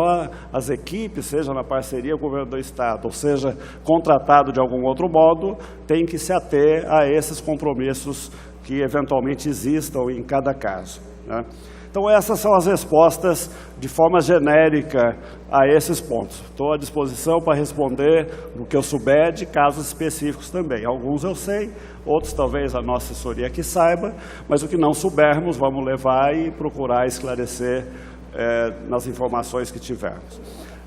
Speaker 4: as equipes, seja na parceria com o governo do Estado, ou seja, contratado de algum outro modo, tem que se ater a esses compromissos que eventualmente existam em cada caso. Né? Então, essas são as respostas de forma genérica a esses pontos. Estou à disposição para responder no que eu souber de casos específicos também. Alguns eu sei, outros talvez a nossa assessoria aqui saiba, mas o que não soubermos, vamos levar e procurar esclarecer nas informações que tivermos.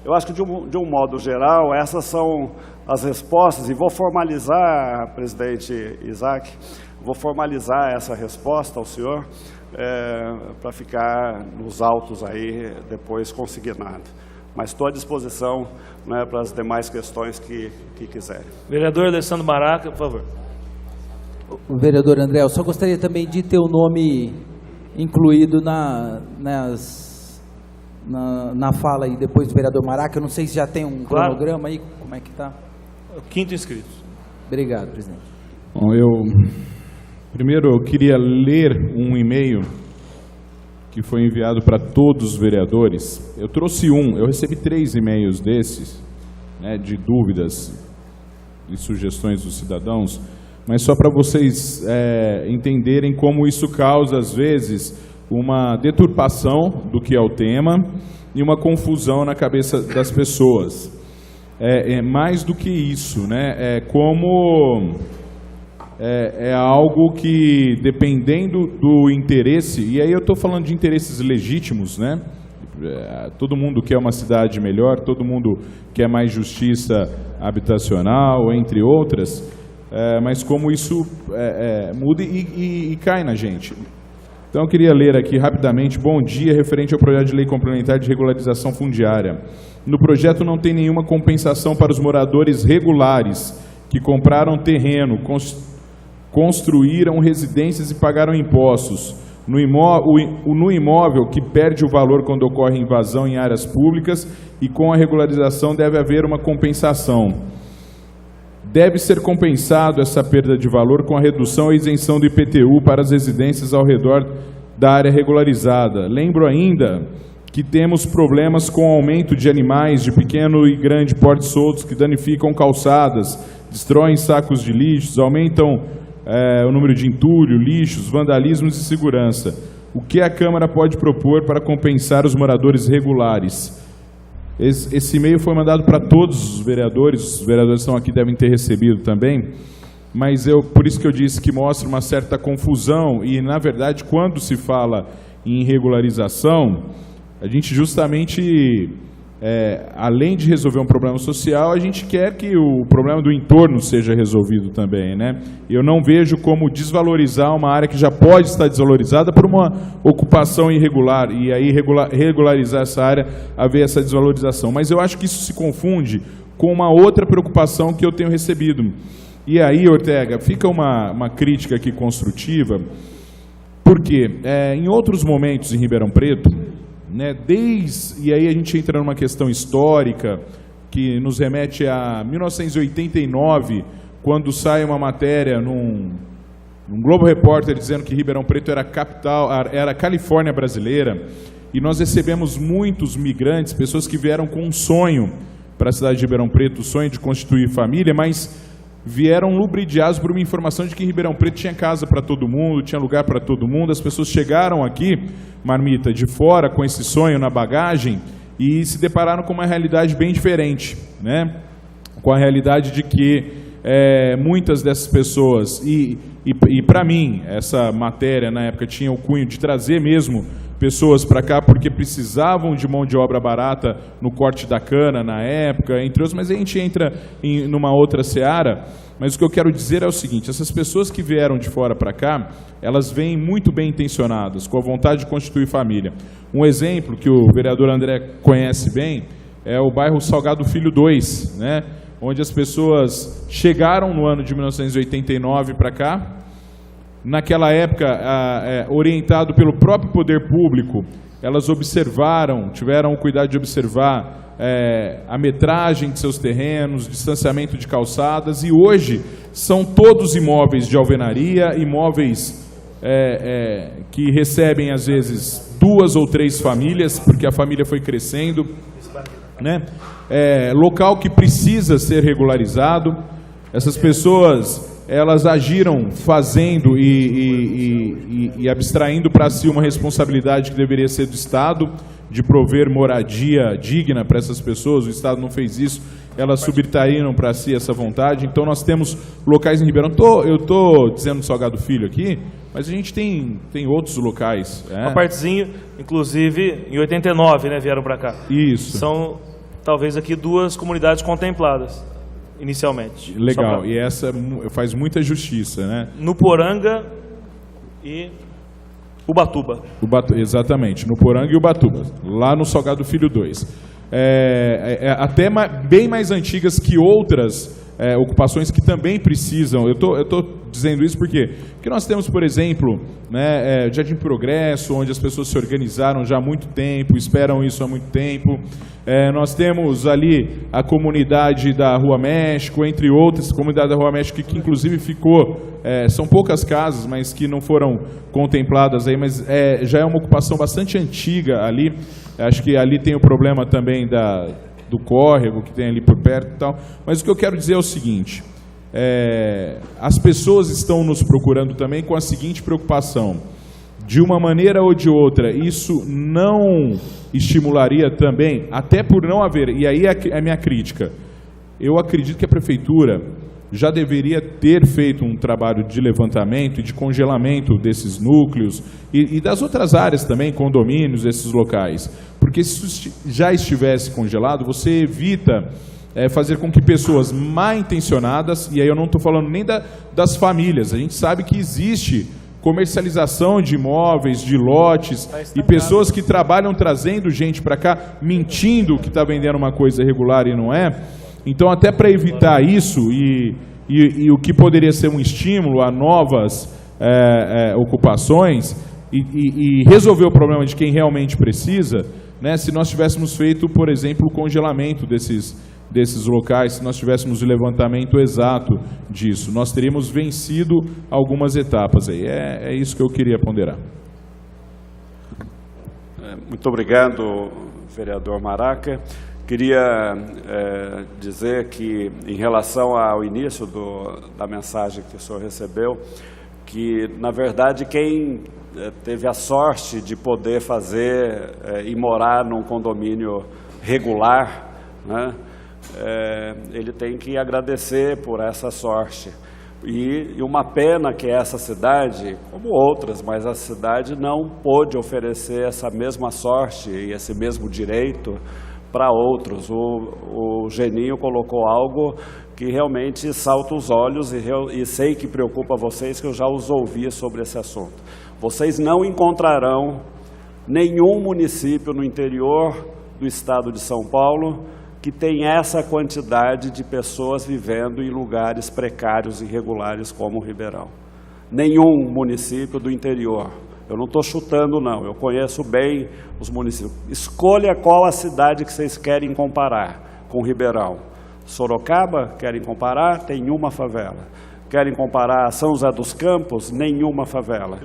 Speaker 4: Eu acho que, de um modo geral, essas são as respostas, e vou formalizar, presidente Isaac, vou formalizar essa resposta ao senhor, para ficar nos autos aí depois consignado. Mas estou à disposição, né, para as demais questões que quiserem.
Speaker 1: Vereador Alessandro Maraca, por favor.
Speaker 7: O vereador André, eu só gostaria também de ter o nome incluído na fala aí depois do vereador Maraca. Eu não sei se já tem um cronograma aí, como é que está?
Speaker 1: O 5º inscrito.
Speaker 7: Obrigado, presidente.
Speaker 6: Bom, primeiro, eu queria ler um e-mail que foi enviado para todos os vereadores. Eu trouxe eu recebi 3 e-mails desses, né, de dúvidas e sugestões dos cidadãos, mas só para vocês entenderem como isso causa, às vezes, uma deturpação do que é o tema e uma confusão na cabeça das pessoas. Mais do que isso, né? É algo que, dependendo do interesse, e aí eu estou falando de interesses legítimos, né? Todo mundo quer uma cidade melhor, todo mundo quer mais justiça habitacional, entre outras, mas como isso muda e cai na gente. Então eu queria ler aqui rapidamente, bom dia, referente ao projeto de lei complementar de regularização fundiária. No projeto não tem nenhuma compensação para os moradores regulares que compraram terreno, construíram residências e pagaram impostos. No imóvel que perde o valor quando ocorre invasão em áreas públicas e com a regularização deve haver uma compensação. Deve ser compensado essa perda de valor com a redução e isenção do IPTU para as residências ao redor da área regularizada. Lembro ainda que temos problemas com o aumento de animais de pequeno e grande porte soltos que danificam calçadas, destroem sacos de lixos, aumentam o número de entulho, lixos, vandalismos e segurança. O que a Câmara pode propor para compensar os moradores regulares? Esse e-mail foi mandado para todos os vereadores que estão aqui devem ter recebido também, mas por isso que eu disse que mostra uma certa confusão e, na verdade, quando se fala em regularização, a gente justamente, além de resolver um problema social, a gente quer que o problema do entorno seja resolvido também, né? Eu não vejo como desvalorizar uma área que já pode estar desvalorizada por uma ocupação irregular, e aí regularizar essa área, haver essa desvalorização. Mas eu acho que isso se confunde com uma outra preocupação que eu tenho recebido. E aí, Ortega, fica uma crítica aqui construtiva, porque em outros momentos em Ribeirão Preto, né, e aí a gente entra numa questão histórica que nos remete a 1989, quando sai uma matéria num Globo Repórter dizendo que Ribeirão Preto era a Califórnia brasileira, e nós recebemos muitos migrantes, pessoas que vieram com um sonho para a cidade de Ribeirão Preto, o sonho de constituir família, mas vieram lubridiados por uma informação de que Ribeirão Preto tinha casa para todo mundo, tinha lugar para todo mundo. As pessoas chegaram aqui, Marmita, de fora, com esse sonho na bagagem, e se depararam com uma realidade bem diferente, né? Com a realidade de que muitas dessas pessoas, e para mim, essa matéria na época tinha o cunho de trazer mesmo pessoas para cá porque precisavam de mão de obra barata no corte da cana na época, entre outros, mas a gente entra numa outra seara. Mas o que eu quero dizer é o seguinte: essas pessoas que vieram de fora para cá, elas vêm muito bem intencionadas, com a vontade de constituir família. Um exemplo que o vereador André conhece bem é o bairro Salgado Filho 2, né? Onde as pessoas chegaram no ano de 1989 para cá. Naquela época, orientado pelo próprio poder público, elas tiveram o cuidado de observar a metragem de seus terrenos, distanciamento de calçadas, e hoje são todos imóveis de alvenaria, imóveis que recebem às vezes 2 ou 3 famílias, porque a família foi crescendo, né? Local que precisa ser regularizado. Essas pessoas, elas agiram fazendo e abstraindo para si uma responsabilidade que deveria ser do Estado, de prover moradia digna para essas pessoas. O Estado não fez isso, elas subtraíram para si essa vontade. Então nós temos locais em Ribeirão, eu estou dizendo Salgado Filho aqui, mas a gente tem outros locais.
Speaker 1: Uma partezinha, inclusive, em 89, né, vieram para cá.
Speaker 6: Isso.
Speaker 1: São, talvez, aqui 2 comunidades contempladas, inicialmente.
Speaker 6: Legal, e essa faz muita justiça, né?
Speaker 1: Nuporanga e Ubatuba.
Speaker 6: Exatamente, Nuporanga e Ubatuba, lá no Salgado Filho 2. Até bem mais antigas que outras ocupações que também precisam. Eu tô dizendo isso porque nós temos, por exemplo, né, Jardim Progresso, onde as pessoas se organizaram já há muito tempo, esperam isso há muito tempo. Nós temos ali a comunidade da Rua México, entre outras, a comunidade da Rua México, que inclusive ficou, são poucas casas, mas que não foram contempladas aí, mas já é uma ocupação bastante antiga ali. Acho que ali tem o problema também do córrego que tem ali por perto e tal. Mas o que eu quero dizer é o seguinte: as pessoas estão nos procurando também com a seguinte preocupação: de uma maneira ou de outra, isso não estimularia também, até por não haver, e aí é a minha crítica, eu acredito que a Prefeitura já deveria ter feito um trabalho de levantamento e de congelamento desses núcleos e das outras áreas também, condomínios, desses locais. Porque se isso já estivesse congelado, você evita fazer com que pessoas mal intencionadas, e aí eu não estou falando nem das famílias, a gente sabe que existe comercialização de imóveis, de lotes, e pessoas que trabalham trazendo gente para cá, mentindo que está vendendo uma coisa irregular e não é. Então, até para evitar isso e o que poderia ser um estímulo a novas ocupações e resolver o problema de quem realmente precisa, né, se nós tivéssemos feito, por exemplo, o congelamento desses locais, se nós tivéssemos o levantamento exato disso, nós teríamos vencido algumas etapas aí. É isso que eu queria ponderar.
Speaker 4: Muito obrigado, vereador Maraca. Queria dizer que, em relação ao início da mensagem que o senhor recebeu, que, na verdade, quem teve a sorte de poder fazer e morar num condomínio regular, né, ele tem que agradecer por essa sorte. E uma pena que essa cidade, como outras, mas a cidade não pôde oferecer essa mesma sorte e esse mesmo direito para outros. O Geninho colocou algo que realmente salta os olhos e sei que preocupa vocês, que eu já os ouvi sobre esse assunto. Vocês não encontrarão nenhum município no interior do estado de São Paulo que tem essa quantidade de pessoas vivendo em lugares precários e irregulares como o Ribeirão. Nenhum município do interior. Eu não estou chutando, não. Eu conheço bem os municípios. Escolha qual a cidade que vocês querem comparar com o Ribeirão. Sorocaba, querem comparar? Tem uma favela. Querem comparar São José dos Campos? Nenhuma favela.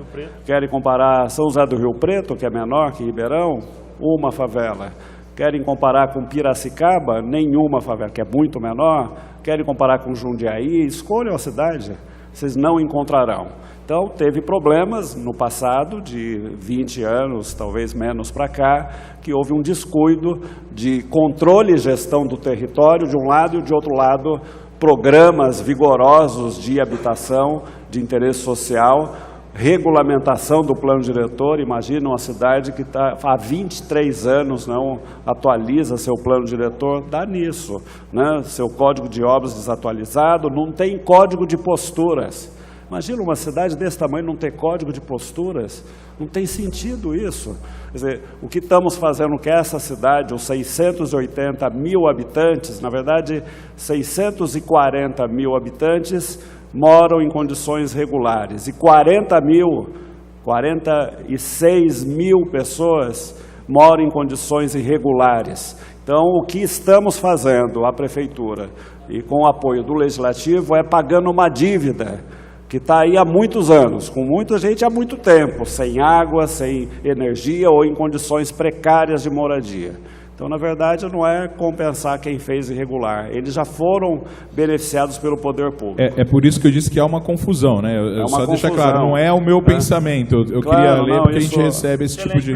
Speaker 4: Querem comparar São José do Rio Preto, que é menor que Ribeirão? Uma favela. Querem comparar com Piracicaba? Nenhuma favela, que é muito menor. Querem comparar com Jundiaí? Escolham a cidade, vocês não encontrarão. Então, teve problemas no passado, de 20 anos, talvez menos para cá, que houve um descuido de controle e gestão do território, de um lado, e de outro lado, programas vigorosos de habitação, de interesse social, regulamentação do plano diretor. Imagina uma cidade que há 23 anos não atualiza seu plano diretor, dá nisso, né? Seu código de obras desatualizado, não tem código de posturas. Imagina uma cidade desse tamanho não ter código de posturas, não tem sentido isso. Quer dizer, o que estamos fazendo que essa cidade, os 680 mil habitantes, na verdade 640 mil habitantes, moram em condições regulares, e 46 mil pessoas moram em condições irregulares. Então, o que estamos fazendo, a Prefeitura, e com o apoio do Legislativo, é pagando uma dívida que está aí há muitos anos, com muita gente há muito tempo, sem água, sem energia ou em condições precárias de moradia. Então, na verdade, não é compensar quem fez irregular. Eles já foram beneficiados pelo poder público.
Speaker 6: É por isso que eu disse que há uma confusão, né? Eu só deixar claro, não é o meu pensamento. Eu
Speaker 4: claro,
Speaker 6: queria ler porque a gente recebe esse tipo de...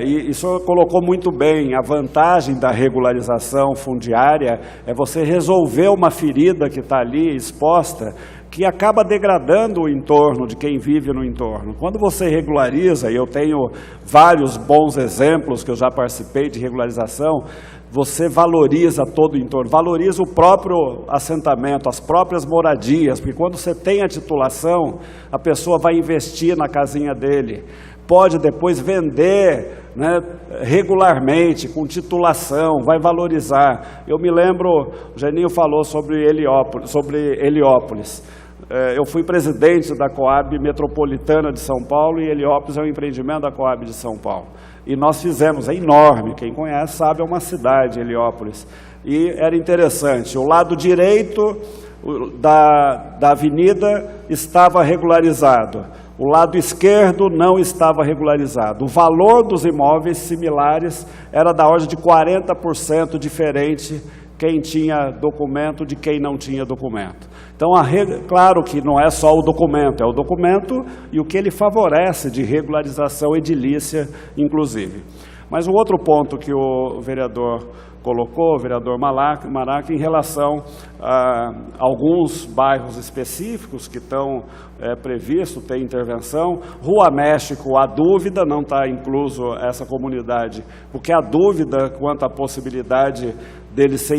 Speaker 4: E o senhor colocou muito bem. A vantagem da regularização fundiária é você resolver uma ferida que está ali exposta, que acaba degradando o entorno de quem vive no entorno. Quando você regulariza, e eu tenho vários bons exemplos que eu já participei de regularização, você valoriza todo o entorno, valoriza o próprio assentamento, as próprias moradias, porque quando você tem a titulação, a pessoa vai investir na casinha dele, pode depois vender, né, regularmente, com titulação, vai valorizar. Eu me lembro, o Geninho falou sobre Heliópolis. Eu fui presidente da Coab Metropolitana de São Paulo, e Heliópolis é um empreendimento da Coab de São Paulo. E nós fizemos, é enorme, quem conhece sabe, é uma cidade, Heliópolis. E era interessante, o lado direito da avenida estava regularizado, o lado esquerdo não estava regularizado. O valor dos imóveis similares era da ordem de 40% diferente quem tinha documento de quem não tinha documento. Então, claro que não é só o documento, é o documento e o que ele favorece de regularização edilícia, inclusive. Mas um outro ponto que o vereador colocou, o vereador Maraca, em relação a alguns bairros específicos que estão previstos, tem intervenção. Rua México, a dúvida, não está incluso essa comunidade, porque a dúvida quanto à possibilidade dele ser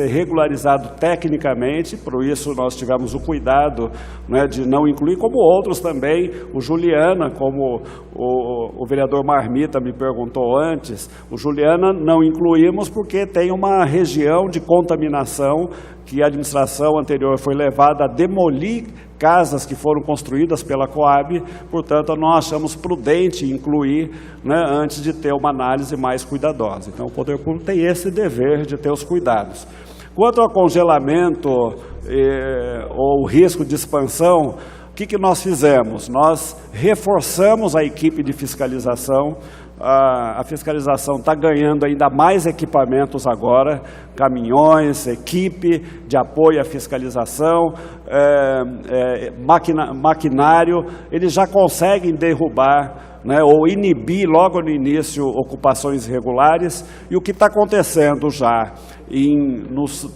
Speaker 4: regularizado tecnicamente, por isso nós tivemos o cuidado, né, de não incluir, como outros também, o Juliana, como o vereador Marmita me perguntou antes, o Juliana não incluímos porque tem uma região de contaminação que a administração anterior foi levada a demolir casas que foram construídas pela Coab, portanto, nós achamos prudente incluir, né, antes de ter uma análise mais cuidadosa. Então, o Poder Público tem esse dever de ter os cuidados. Quanto ao congelamento ou risco de expansão, o que nós fizemos? Nós reforçamos a equipe de fiscalização. A fiscalização está ganhando ainda mais equipamentos agora, caminhões, equipe de apoio à fiscalização, maquinário, eles já conseguem derrubar, né, ou inibir logo no início ocupações irregulares. E o que está acontecendo já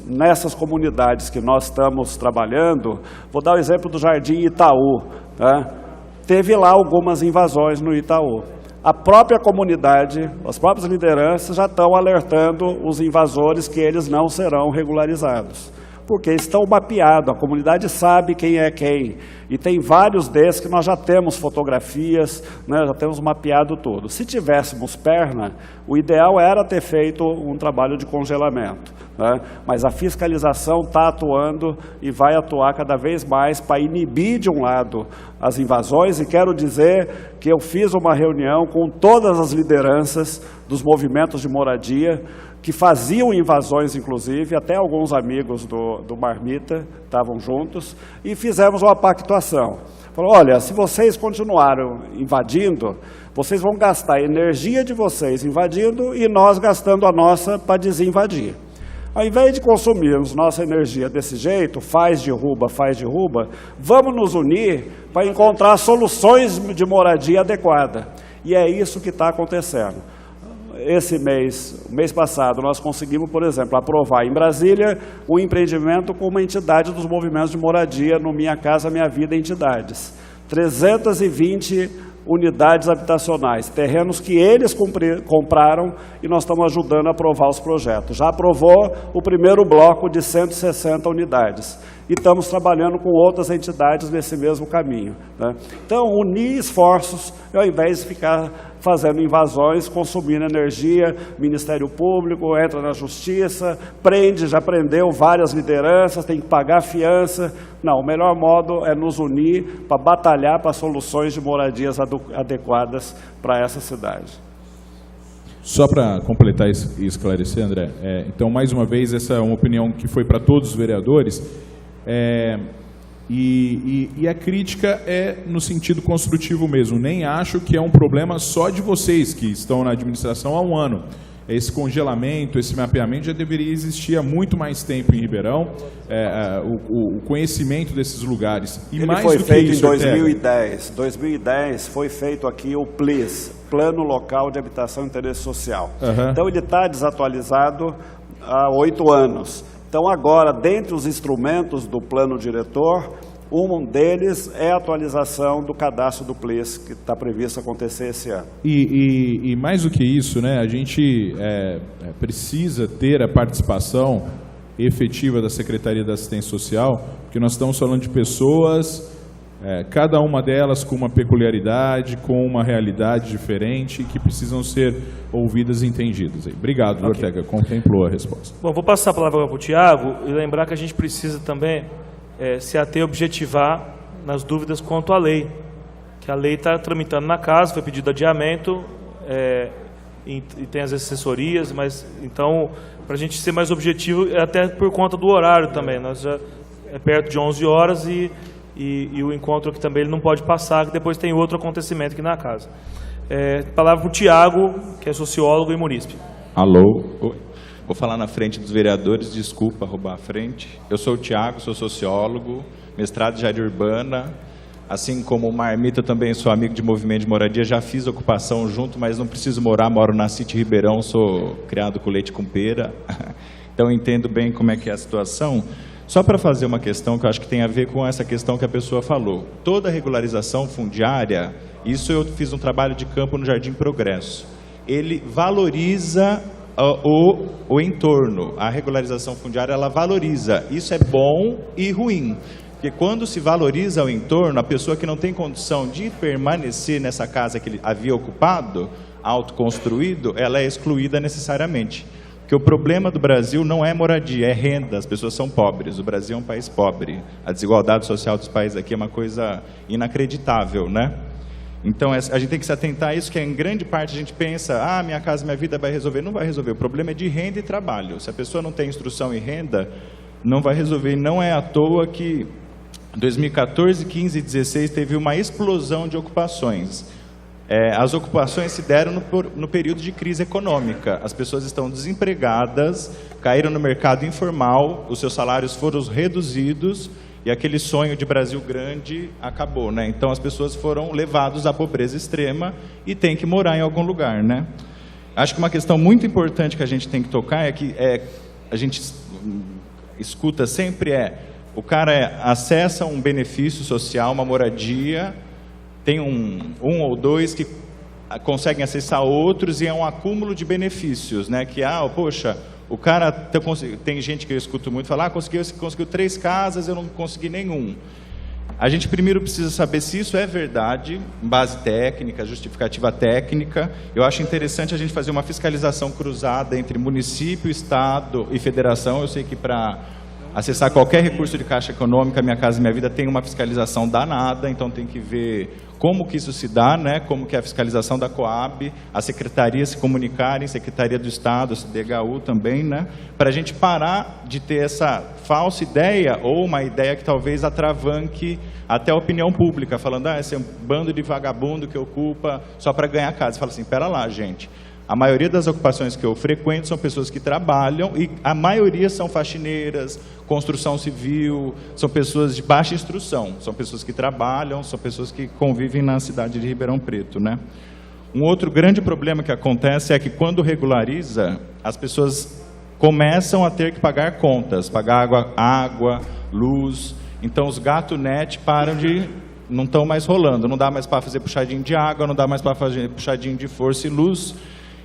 Speaker 4: nessas comunidades que nós estamos trabalhando, vou dar o exemplo do Jardim Itaú, tá? Teve lá algumas invasões no Itaú. A própria comunidade, as próprias lideranças já estão alertando os invasores que eles não serão regularizados, porque estão mapeados, a comunidade sabe quem é quem, e tem vários desses que nós já temos fotografias, né, já temos mapeado tudo. Se tivéssemos perna, o ideal era ter feito um trabalho de congelamento, né, mas a fiscalização está atuando e vai atuar cada vez mais para inibir de um lado as invasões, e quero dizer que eu fiz uma reunião com todas as lideranças dos movimentos de moradia, que faziam invasões, inclusive, até alguns amigos do Marmita estavam juntos, e fizemos uma pactuação. Falou, olha, se vocês continuaram invadindo, vocês vão gastar a energia de vocês invadindo e nós gastando a nossa para desinvadir. Ao invés de consumirmos nossa energia desse jeito, faz, derruba, vamos nos unir para encontrar soluções de moradia adequada. E é isso que está acontecendo. O mês passado, nós conseguimos, por exemplo, aprovar em Brasília um empreendimento com uma entidade dos movimentos de moradia no Minha Casa Minha Vida Entidades. 320 unidades habitacionais, terrenos que eles compraram, e nós estamos ajudando a aprovar os projetos. Já aprovou o primeiro bloco de 160 unidades. E estamos trabalhando com outras entidades nesse mesmo caminho, né? Então, unir esforços, ao invés de ficar fazendo invasões, consumindo energia, Ministério Público, entra na Justiça, prende, já prendeu várias lideranças, tem que pagar fiança. Não, o melhor modo é nos unir para batalhar para soluções de moradias adequadas para essa cidade.
Speaker 6: Só para completar e esclarecer, André, então, mais uma vez, essa é uma opinião que foi para todos os vereadores, e a crítica é no sentido construtivo mesmo. Nem acho que é um problema só de vocês que estão na administração há um ano. Esse congelamento, esse mapeamento já deveria existir há muito mais tempo em Ribeirão, o conhecimento desses lugares. E
Speaker 4: ele
Speaker 6: mais
Speaker 4: foi
Speaker 6: do
Speaker 4: feito
Speaker 6: que isso,
Speaker 4: em 2010. 2010 foi feito aqui o PLIS, Plano Local de Habitação e Interesse Social. Então ele está desatualizado há 8 anos. Então agora, dentre os instrumentos do plano diretor, um deles é a atualização do cadastro do PLIS, que está previsto acontecer esse ano.
Speaker 6: E mais do que isso, né, a gente precisa ter a participação efetiva da Secretaria da Assistência Social, porque nós estamos falando de pessoas, cada uma delas com uma peculiaridade, com uma realidade diferente, que precisam ser ouvidas e entendidas. Obrigado, Ortega, contemplou a resposta.
Speaker 1: Bom, vou passar a palavra para o Tiago e lembrar que a gente precisa também se ater a objetivar nas dúvidas quanto à lei, que a lei está tramitando na casa, foi pedido adiamento, e tem as assessorias, mas então, para a gente ser mais objetivo, até por conta do horário também, nós já é perto de 11 horas e o encontro aqui também ele não pode passar, que depois tem outro acontecimento aqui na casa. Palavra para o Tiago, que é sociólogo e munícipe.
Speaker 8: Alô? Oi. Vou falar na frente dos vereadores, desculpa roubar a frente. Eu sou o Tiago, sou sociólogo, mestrado em jardim urbana. Assim como o Marmita, também sou amigo de movimento de moradia, já fiz ocupação junto, mas não preciso morar, moro na City Ribeirão, sou criado com leite com pera. Então entendo bem como é que é a situação. Só para fazer uma questão que eu acho que tem a ver com essa questão que a pessoa falou. Toda regularização fundiária, isso eu fiz um trabalho de campo no Jardim Progresso. Ele valoriza o entorno. A regularização fundiária, ela valoriza. Isso é bom e ruim. Porque quando se valoriza o entorno, a pessoa que não tem condição de permanecer nessa casa que ele havia ocupado, autoconstruído, ela é excluída necessariamente. Porque o problema do Brasil não é moradia, é renda. As pessoas são pobres. O Brasil é um país pobre. A desigualdade social dos países aqui é uma coisa inacreditável, né? Então, a gente tem que se atentar a isso, que em grande parte a gente pensa, Minha Casa Minha Vida vai resolver. Não vai resolver. O problema é de renda e trabalho. Se a pessoa não tem instrução e renda, não vai resolver. E não é à toa que em 2014, 15 e 16 teve uma explosão de ocupações. As ocupações se deram no período de crise econômica. As pessoas estão desempregadas, caíram no mercado informal, os seus salários foram reduzidos e aquele sonho de Brasil grande acabou, né? Então as pessoas foram levadas à pobreza extrema e têm que morar em algum lugar, né? Acho que uma questão muito importante que a gente tem que tocar é que a gente escuta sempre o cara acessa um benefício social, uma moradia, tem um ou dois que conseguem acessar outros e é um acúmulo de benefícios, né? Que, poxa, o cara, tem gente que eu escuto muito falar, conseguiu 3 casas, eu não consegui nenhum. A gente primeiro precisa saber se isso é verdade, base técnica, justificativa técnica. Eu acho interessante a gente fazer uma fiscalização cruzada entre município, estado e federação. Eu sei que para acessar qualquer recurso de Caixa Econômica, Minha Casa Minha Vida tem uma fiscalização danada, então tem que ver como que isso se dá, né? Como que é a fiscalização da Coab, as secretarias se comunicarem, Secretaria do Estado, CDHU também, né? Para a gente parar de ter essa falsa ideia, ou uma ideia que talvez atravanque até a opinião pública, falando, esse é um bando de vagabundo que ocupa só para ganhar casa. Você fala assim, pera lá, gente. A maioria das ocupações que eu frequento são pessoas que trabalham e a maioria são faxineiras, construção civil, são pessoas de baixa instrução, são pessoas que trabalham, são pessoas que convivem na cidade de Ribeirão Preto, né? Um outro grande problema que acontece é que quando regulariza, as pessoas começam a ter que pagar contas, pagar água, luz, então os gato net não estão mais rolando, não dá mais para fazer puxadinho de água, não dá mais para fazer puxadinho de força e luz.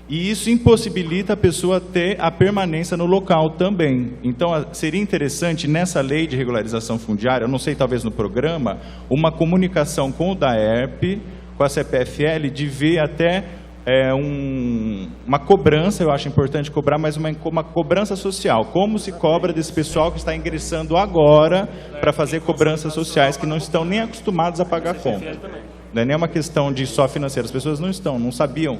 Speaker 8: E isso impossibilita a pessoa ter a permanência no local também. Então, seria interessante, nessa lei de regularização fundiária, eu não sei, talvez no programa, uma comunicação com o DAERP, com a CPFL, de ver até uma cobrança, eu acho importante cobrar, mas uma cobrança social. Como se cobra desse pessoal que está ingressando agora para fazer cobranças sociais, que não estão nem acostumados a pagar conta. Não é nem uma questão de só financeira, as pessoas não sabiam.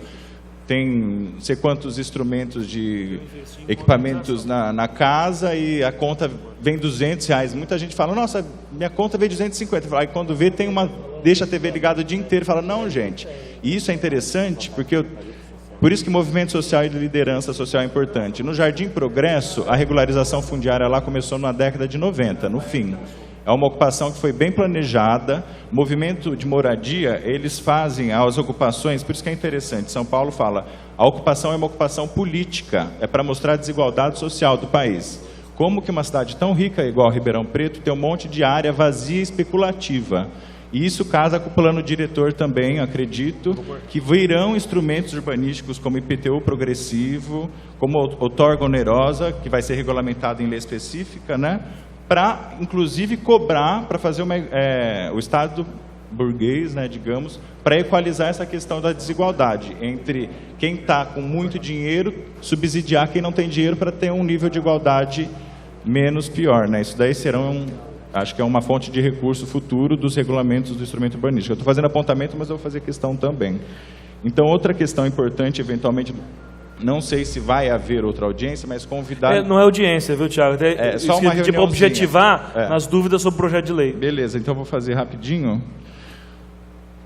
Speaker 8: Tem não sei quantos instrumentos de equipamentos na casa e a conta vem R$200. Muita gente fala, nossa, minha conta veio 250. Aí quando vê, deixa a TV ligada o dia inteiro e fala, não, gente. E isso é interessante, por isso que movimento social e liderança social é importante. No Jardim Progresso, a regularização fundiária lá começou na década de 90, no fim. É uma ocupação que foi bem planejada. Movimento de moradia, eles fazem as ocupações, por isso que é interessante. São Paulo fala, a ocupação é uma ocupação política, é para mostrar a desigualdade social do país. Como que uma cidade tão rica, igual Ribeirão Preto, tem um monte de área vazia e especulativa. E isso casa com o plano diretor também, acredito, que virão instrumentos urbanísticos como IPTU progressivo, como outorga onerosa, que vai ser regulamentado em lei específica, né? Para, inclusive, cobrar, para fazer o Estado burguês, né, digamos, para equalizar essa questão da desigualdade entre quem está com muito dinheiro, subsidiar quem não tem dinheiro para ter um nível de igualdade menos pior, né? Isso daí acho que é uma fonte de recurso futuro dos regulamentos do instrumento urbanístico. Eu estou fazendo apontamento, mas eu vou fazer questão também. Então, outra questão importante, eventualmente, não sei se vai haver outra audiência, mas convidar...
Speaker 1: Não é audiência, viu, Thiago?
Speaker 8: Só uma reuniãozinha.
Speaker 1: Tipo, objetivar nas dúvidas sobre o projeto de lei.
Speaker 8: Beleza, então eu vou fazer rapidinho.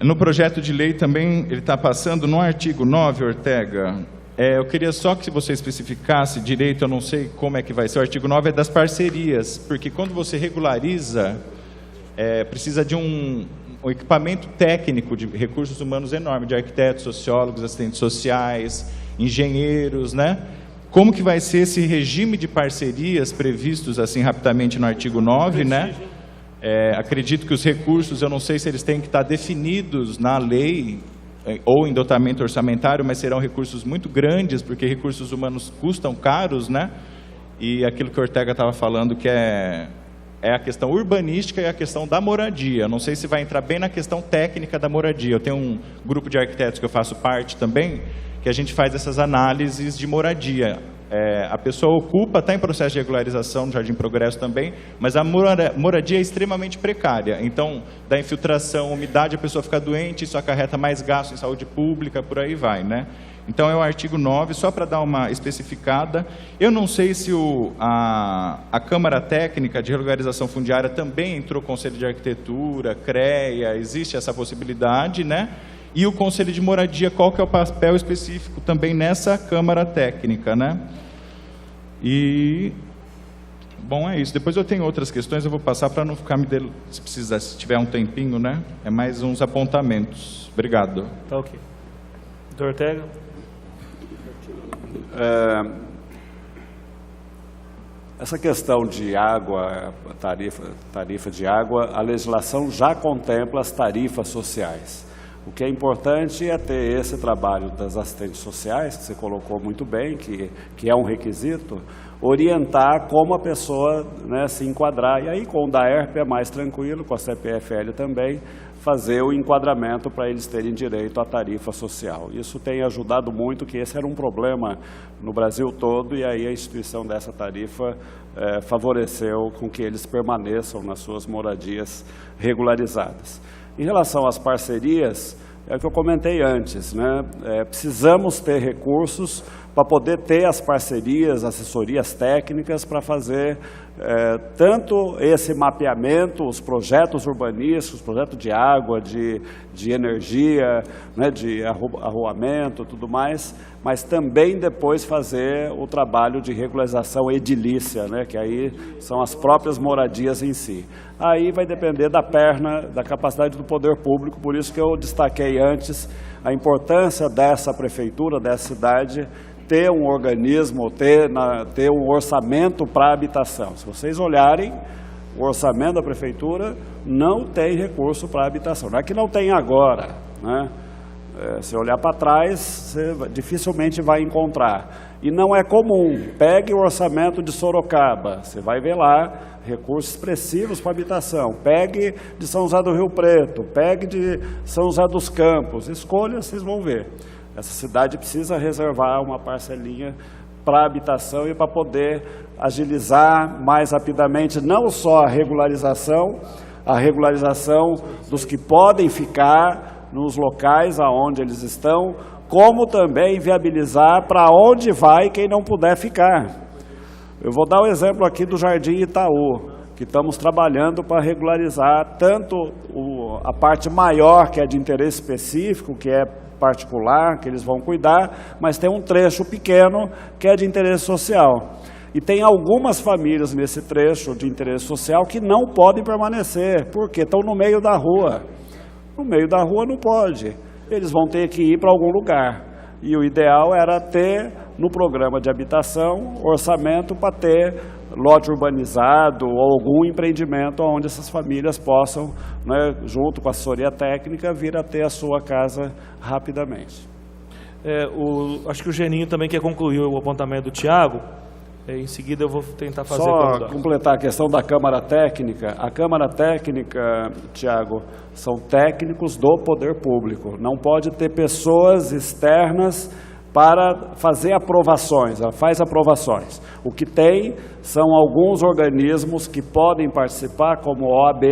Speaker 8: No projeto de lei também, ele está passando no artigo 9, Ortega. Eu queria só que você especificasse direito, eu não sei como é que vai ser. O artigo 9 é das parcerias, porque quando você regulariza, precisa de um equipamento técnico de recursos humanos enorme, de arquitetos, sociólogos, assistentes sociais, engenheiros, né? Como que vai ser esse regime de parcerias previstos assim rapidamente no artigo 9, né? Acredito que os recursos, eu não sei se eles têm que estar definidos na lei ou em dotamento orçamentário, mas serão recursos muito grandes, porque recursos humanos custam caros, né? E aquilo que o Ortega estava falando, que é a questão urbanística e a questão da moradia. Não sei se vai entrar bem na questão técnica da moradia. Eu tenho um grupo de arquitetos que eu faço parte também, que a gente faz essas análises de moradia. A pessoa ocupa, está em processo de regularização no Jardim Progresso também, mas a moradia é extremamente precária. Então, da infiltração, umidade, a pessoa fica doente, isso acarreta mais gasto em saúde pública, por aí vai, né? Então, é o artigo 9, só para dar uma especificada. Eu não sei se a Câmara Técnica de Regularização Fundiária também entrou Conselho de Arquitetura, CREA, existe essa possibilidade, né? E o Conselho de Moradia, qual que é o papel específico também nessa Câmara Técnica, né? E, bom, é isso. Depois eu tenho outras questões, eu vou passar para não ficar se tiver um tempinho, né? É mais uns apontamentos. Obrigado.
Speaker 1: Tá ok. Doutor Ortega?
Speaker 4: Essa questão de água, tarifa de água, a legislação já contempla as tarifas sociais. O que é importante é ter esse trabalho das assistentes sociais, que você colocou muito bem, que é um requisito, orientar como a pessoa, né, se enquadrar. E aí com o DAERP é mais tranquilo, com a CPFL também, fazer o enquadramento para eles terem direito à tarifa social. Isso tem ajudado muito, que esse era um problema no Brasil todo, e aí a instituição dessa tarifa favoreceu com que eles permaneçam nas suas moradias regularizadas. Em relação às parcerias, é o que eu comentei antes, né? Precisamos ter recursos para poder ter as parcerias, assessorias técnicas para fazer tanto esse mapeamento, os projetos urbanísticos, projeto de água, de energia, né, de arruamento, tudo mais, mas também depois fazer o trabalho de regularização edilícia, né, que aí são as próprias moradias em si. Aí vai depender da capacidade do poder público, por isso que eu destaquei antes a importância dessa prefeitura, dessa cidade, ter um organismo, ter um orçamento para habitação. Se vocês olharem, o orçamento da prefeitura não tem recurso para habitação. Não é que não tem agora, né? Se olhar para trás, você dificilmente vai encontrar. E não é comum. Pegue o orçamento de Sorocaba, você vai ver lá recursos expressivos para habitação. Pegue de São José do Rio Preto, pegue de São José dos Campos. Escolha, vocês vão ver. Essa cidade precisa reservar uma parcelinha para habitação e para poder agilizar mais rapidamente não só a regularização dos que podem ficar nos locais aonde eles estão, como também viabilizar para onde vai quem não puder ficar. Eu vou dar um exemplo aqui do Jardim Itaú, que estamos trabalhando para regularizar tanto a parte maior, que é de interesse específico, que é particular, que eles vão cuidar, mas tem um trecho pequeno que é de interesse social. E tem algumas famílias nesse trecho de interesse social que não podem permanecer, porque estão no meio da rua. No meio da rua não pode. Eles vão ter que ir para algum lugar. E o ideal era ter, no programa de habitação, orçamento para ter lote urbanizado ou algum empreendimento onde essas famílias possam, né, junto com a assessoria técnica, vir a ter a sua casa rapidamente.
Speaker 1: Acho que o Geninho também quer concluir o apontamento do Tiago. Em seguida eu vou tentar fazer...
Speaker 4: Só completar a questão da Câmara Técnica. A Câmara Técnica, Tiago, são técnicos do poder público. Não pode ter pessoas externas para fazer aprovações, ela faz aprovações. O que tem são alguns organismos que podem participar, como a OAB,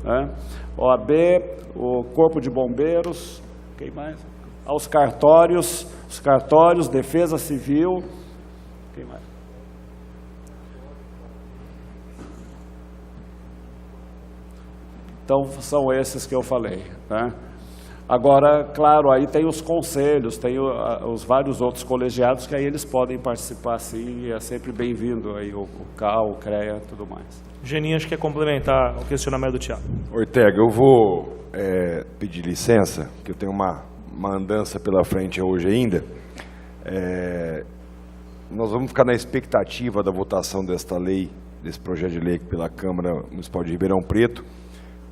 Speaker 4: né? OAB, o Corpo de Bombeiros, quem mais? Os cartórios, Defesa Civil, quem mais? Então, são esses que eu falei, né? Agora, claro, aí tem os conselhos, tem os vários outros colegiados que aí eles podem participar, sim, e é sempre bem-vindo aí o CAL, o CREA e tudo mais.
Speaker 1: Geninho, acho que quer complementar o questionamento do Tiago.
Speaker 5: Ortega, eu vou pedir licença, que eu tenho uma andança pela frente hoje ainda. Nós vamos ficar na expectativa da votação desta lei, desse projeto de lei pela Câmara Municipal de Ribeirão Preto,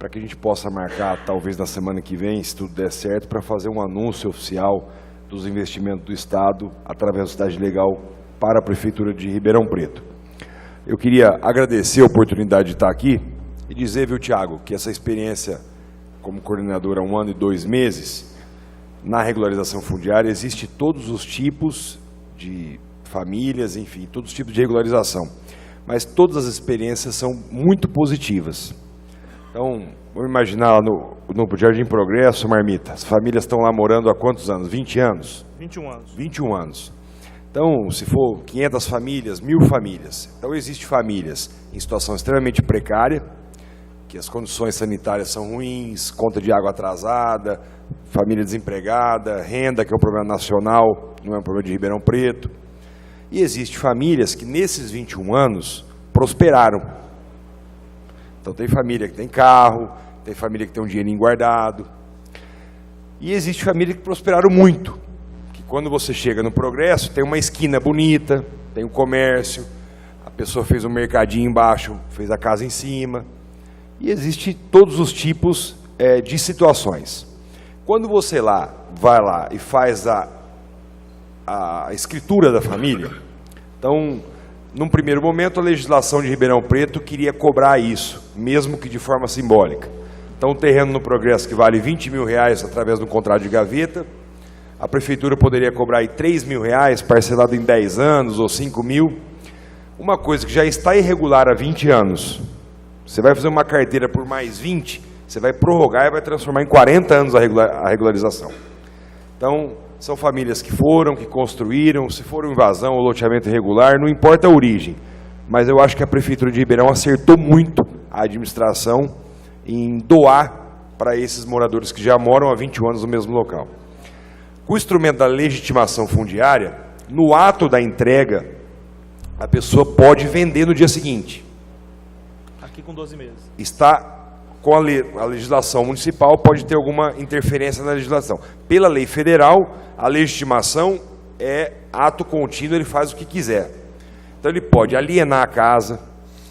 Speaker 5: para que a gente possa marcar, talvez na semana que vem, se tudo der certo, para fazer um anúncio oficial dos investimentos do Estado através da Cidade Legal para a Prefeitura de Ribeirão Preto. Eu queria agradecer a oportunidade de estar aqui e dizer, viu, Tiago, que essa experiência como coordenador há 1 ano e 2 meses, na regularização fundiária, existe todos os tipos de famílias, enfim, todos os tipos de regularização. Mas todas as experiências são muito positivas. Então, vamos imaginar lá no Jardim Progresso, Marmita, as famílias estão lá morando há quantos anos? 20 anos?
Speaker 1: 21 anos.
Speaker 5: 21 anos. Então, se for 500 famílias, 1000 famílias. Então, existem famílias em situação extremamente precária, que as condições sanitárias são ruins, conta de água atrasada, família desempregada, renda, que é um problema nacional, não é um problema de Ribeirão Preto. E existem famílias que, nesses 21 anos, prosperaram. Então, tem família que tem carro, tem família que tem um dinheirinho guardado. E existe família que prosperaram muito. Que quando você chega no Progresso, tem uma esquina bonita, tem um comércio, a pessoa fez um mercadinho embaixo, fez a casa em cima. E existe todos os tipos de situações. Quando você vai lá e faz a escritura da família, então, num primeiro momento, a legislação de Ribeirão Preto queria cobrar isso, mesmo que de forma simbólica. Então, o terreno no Progresso que vale R$20.000 através de um contrato de gaveta, a Prefeitura poderia cobrar aí R$3.000, parcelado em 10 anos ou 5.000. Uma coisa que já está irregular há 20 anos. Você vai fazer uma carteira por mais 20, você vai prorrogar e vai transformar em 40 anos a regularização. Então, são famílias que foram, que construíram, se for invasão ou loteamento irregular, não importa a origem. Mas eu acho que a Prefeitura de Ribeirão acertou muito a administração em doar para esses moradores que já moram há 21 anos no mesmo local. Com o instrumento da legitimação fundiária, no ato da entrega, a pessoa pode vender no dia seguinte.
Speaker 1: Aqui com 12 meses.
Speaker 5: Está com a legislação municipal, pode ter alguma interferência na legislação. Pela lei federal, a legitimação é ato contínuo, ele faz o que quiser. Então ele pode alienar a casa,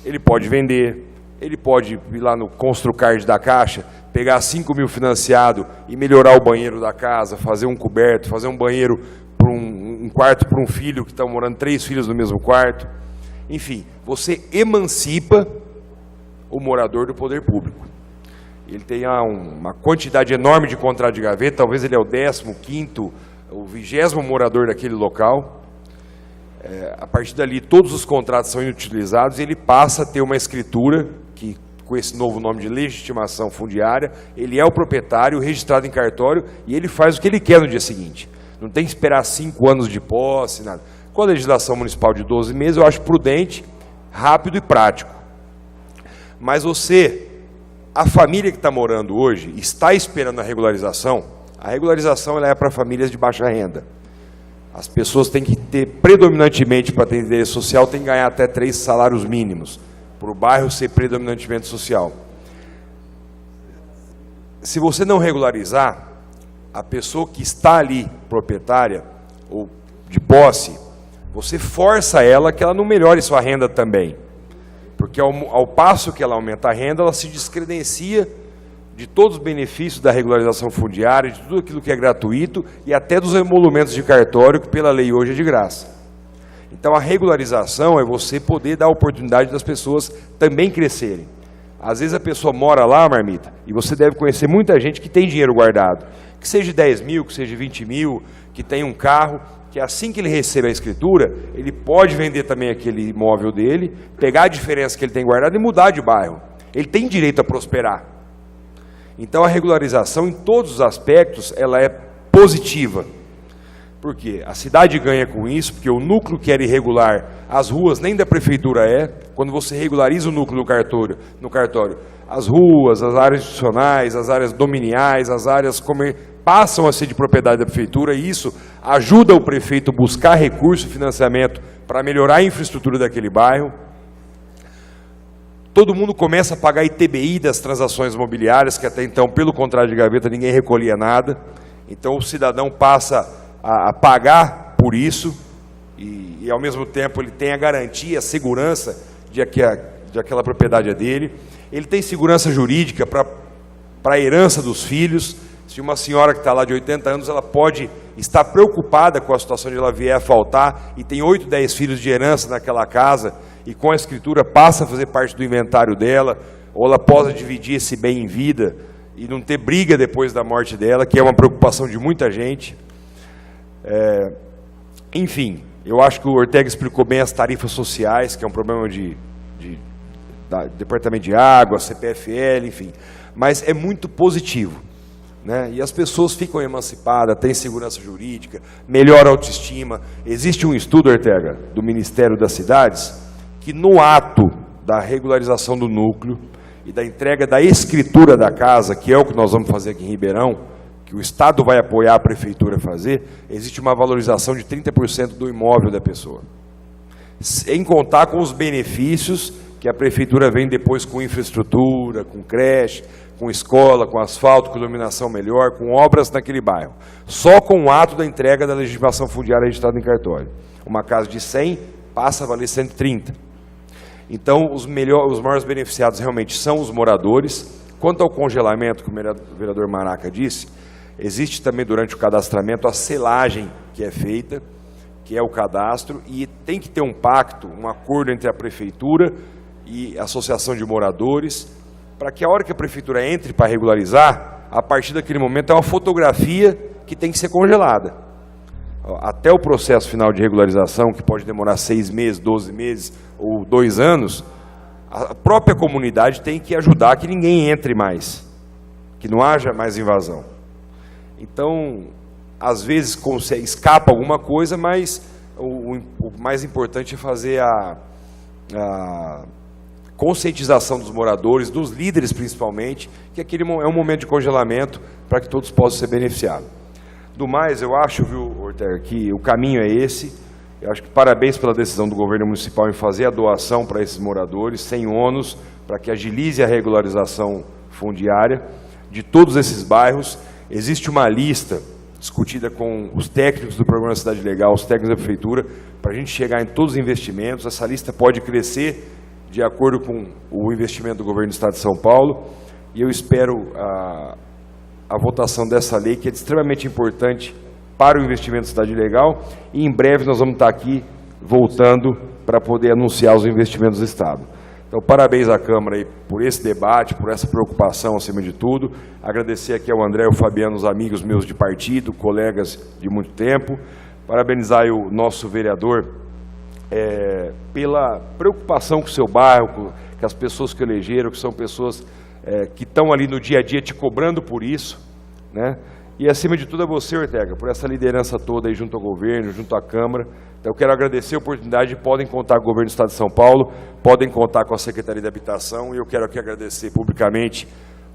Speaker 5: ele pode vender, ele pode ir lá no Construcard da Caixa, pegar 5.000 financiado e melhorar o banheiro da casa, fazer um coberto, fazer um banheiro para um quarto para um filho que está morando 3 filhos no mesmo quarto. Enfim, você emancipa o morador do poder público. Ele tem uma quantidade enorme de contrato de gaveta, talvez ele é o 15º, o 20º morador daquele local. A partir dali, todos os contratos são inutilizados e ele passa a ter uma escritura, que com esse novo nome de legitimação fundiária, ele é o proprietário, registrado em cartório, e ele faz o que ele quer no dia seguinte. Não tem que esperar 5 anos de posse, nada. Com a legislação municipal de 12 meses, eu acho prudente, rápido e prático. Mas a família que está morando hoje, está esperando a regularização ela é para famílias de baixa renda. As pessoas têm que ter, predominantemente, para ter interesse social, tem que ganhar até 3 salários mínimos, para o bairro ser predominantemente social. Se você não regularizar, a pessoa que está ali, proprietária ou de posse, você força ela que ela não melhore sua renda também. Porque ao passo que ela aumenta a renda, ela se descredencia de todos os benefícios da regularização fundiária, de tudo aquilo que é gratuito e até dos emolumentos de cartório, que pela lei hoje é de graça. Então a regularização é você poder dar a oportunidade das pessoas também crescerem. Às vezes a pessoa mora lá, Marmita, e você deve conhecer muita gente que tem dinheiro guardado, que seja 10 mil, que seja 20 mil, que tem um carro, que assim que ele recebe a escritura, ele pode vender também aquele imóvel dele, pegar a diferença que ele tem guardado e mudar de bairro. Ele tem direito a prosperar. Então a regularização, em todos os aspectos, ela é positiva. Por quê? A cidade ganha com isso, porque o núcleo que era irregular, as ruas nem da prefeitura quando você regulariza o núcleo no cartório, as ruas, as áreas institucionais, as áreas dominiais, as áreas passam a ser de propriedade da prefeitura, e isso ajuda o prefeito a buscar recurso e financiamento para melhorar a infraestrutura daquele bairro. Todo mundo começa a pagar ITBI das transações imobiliárias, que até então, pelo contrato de gaveta, ninguém recolhia nada. Então o cidadão passa a pagar por isso e ao mesmo tempo ele tem a garantia, a segurança de que aquela propriedade é dele. Ele tem segurança jurídica para a herança dos filhos. Se uma senhora que está lá de 80 anos, ela pode estar preocupada com a situação de ela vier a faltar e tem 8, 10 filhos de herança naquela casa e com a escritura passa a fazer parte do inventário dela, ou ela possa dividir esse bem em vida e não ter briga depois da morte dela, que é uma preocupação de muita gente. Enfim, eu acho que o Ortega explicou bem as tarifas sociais, que é um problema da Departamento de Água, CPFL, enfim. Mas é muito positivo, né? E as pessoas ficam emancipadas, têm segurança jurídica, melhora a autoestima. Existe um estudo, Ortega, do Ministério das Cidades, que no ato da regularização do núcleo e da entrega da escritura da casa, que é o que nós vamos fazer aqui em Ribeirão, que o Estado vai apoiar a Prefeitura a fazer, existe uma valorização de 30% do imóvel da pessoa. Sem contar com os benefícios que a Prefeitura vem depois com infraestrutura, com creche, com escola, com asfalto, com iluminação melhor, com obras naquele bairro. Só com o ato da entrega da legitimação fundiária registrada em cartório. Uma casa de 100 passa a valer 130. Então, os maiores beneficiados realmente são os moradores. Quanto ao congelamento, como o vereador Maraca disse, existe também durante o cadastramento a selagem que é feita, que é o cadastro, e tem que ter um pacto, um acordo entre a Prefeitura e a Associação de Moradores, para que a hora que a Prefeitura entre para regularizar, a partir daquele momento é uma fotografia que tem que ser congelada. Até o processo final de regularização, que pode demorar 6 meses, 12 meses ou 2 anos, a própria comunidade tem que ajudar que ninguém entre mais, que não haja mais invasão. Então, às vezes escapa alguma coisa, mas o mais importante é fazer a conscientização dos moradores, dos líderes principalmente, que aquele é um momento de congelamento para que todos possam ser beneficiados. Do mais, eu acho, viu, Ortega, que o caminho é esse. Eu acho que parabéns pela decisão do governo municipal em fazer a doação para esses moradores, sem ônus, para que agilize a regularização fundiária de todos esses bairros. Existe uma lista discutida com os técnicos do Programa Cidade Legal, os técnicos da Prefeitura, para a gente chegar em todos os investimentos. Essa lista pode crescer de acordo com o investimento do governo do Estado de São Paulo, e eu espero a votação dessa lei, que é extremamente importante para o investimento da Cidade Legal, e em breve nós vamos estar aqui voltando para poder anunciar os investimentos do Estado. Então, parabéns à Câmara aí por esse debate, por essa preocupação acima de tudo. Agradecer aqui ao André e ao Fabiano, os amigos meus de partido, colegas de muito tempo. Parabenizar aí o nosso vereador pela preocupação com o seu bairro, com as pessoas que elegeram, que são pessoas que estão ali no dia a dia te cobrando por isso, né? E acima de tudo a você, Ortega, por essa liderança toda aí junto ao governo, junto à Câmara. Então eu quero agradecer a oportunidade, podem contar com o governo do Estado de São Paulo, podem contar com a Secretaria de Habitação, e eu quero aqui agradecer publicamente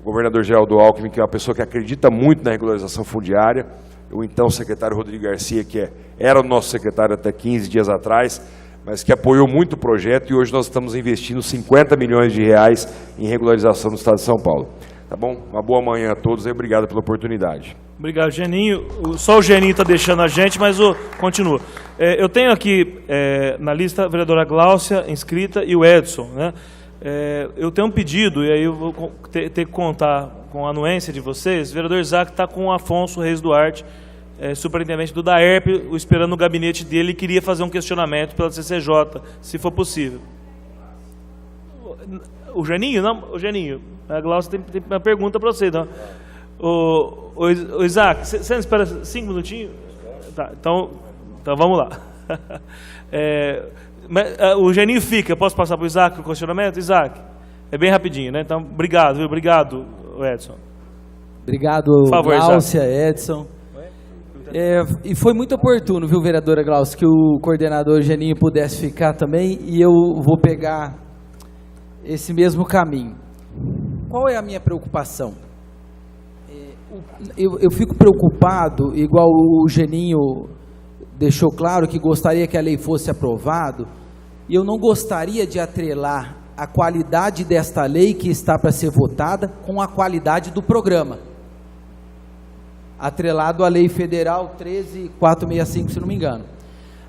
Speaker 5: o governador Geraldo Alckmin, que é uma pessoa que acredita muito na regularização fundiária, o então secretário Rodrigo Garcia, que era o nosso secretário até 15 dias atrás, mas que apoiou muito o projeto, e hoje nós estamos investindo 50 milhões de reais em regularização no Estado de São Paulo. Tá bom? Uma boa manhã a todos e obrigado pela oportunidade.
Speaker 1: Obrigado, Geninho. Só o Geninho está deixando a gente, mas continua. Eu tenho aqui na lista a vereadora Gláucia, inscrita, e o Edson, né? Eu tenho um pedido, e aí eu vou ter que contar com a anuência de vocês. O vereador Isaac está com o Afonso Reis Duarte, superintendente do DAERP, esperando no gabinete dele, e queria fazer um questionamento pela CCJ, se for possível. O Geninho? Não, o Geninho. A Glaucia tem uma pergunta para você. Então. O Isaac, você não espera 5 minutinhos? Tá, então vamos lá. O Geninho fica. Eu posso passar para o Isaac o questionamento? Isaac, é bem rapidinho, né? Então, obrigado, viu? Obrigado, Edson.
Speaker 7: Obrigado,
Speaker 1: por favor,
Speaker 7: Gláucia, Edson. E foi muito oportuno, viu, vereadora Gláucia, que o coordenador Geninho pudesse ficar também, e eu vou pegar esse mesmo caminho. Qual é a minha preocupação? Eu fico preocupado, igual o Geninho deixou claro que gostaria que a lei fosse aprovada, e eu não gostaria de atrelar a qualidade desta lei que está para ser votada com a qualidade do programa, atrelado à lei federal 13465, se não me engano.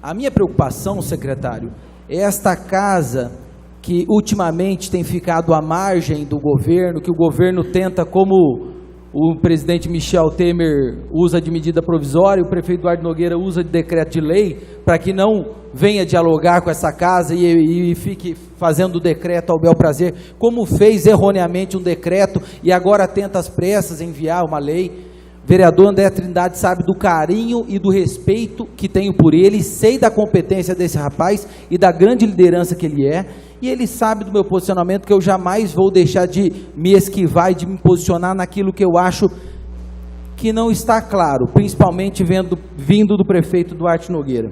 Speaker 7: A minha preocupação, secretário, é esta casa que ultimamente tem ficado à margem do governo, que o governo tenta, como o presidente Michel Temer usa de medida provisória, o prefeito Eduardo Nogueira usa de decreto de lei, para que não venha dialogar com essa casa e fique fazendo o decreto ao bel prazer, como fez erroneamente um decreto e agora tenta às pressas enviar uma lei. Vereador André Trindade sabe do carinho e do respeito que tenho por ele, sei da competência desse rapaz e da grande liderança que ele é, e ele sabe do meu posicionamento, que eu jamais vou deixar de me esquivar e de me posicionar naquilo que eu acho que não está claro, principalmente vindo do prefeito Duarte Nogueira.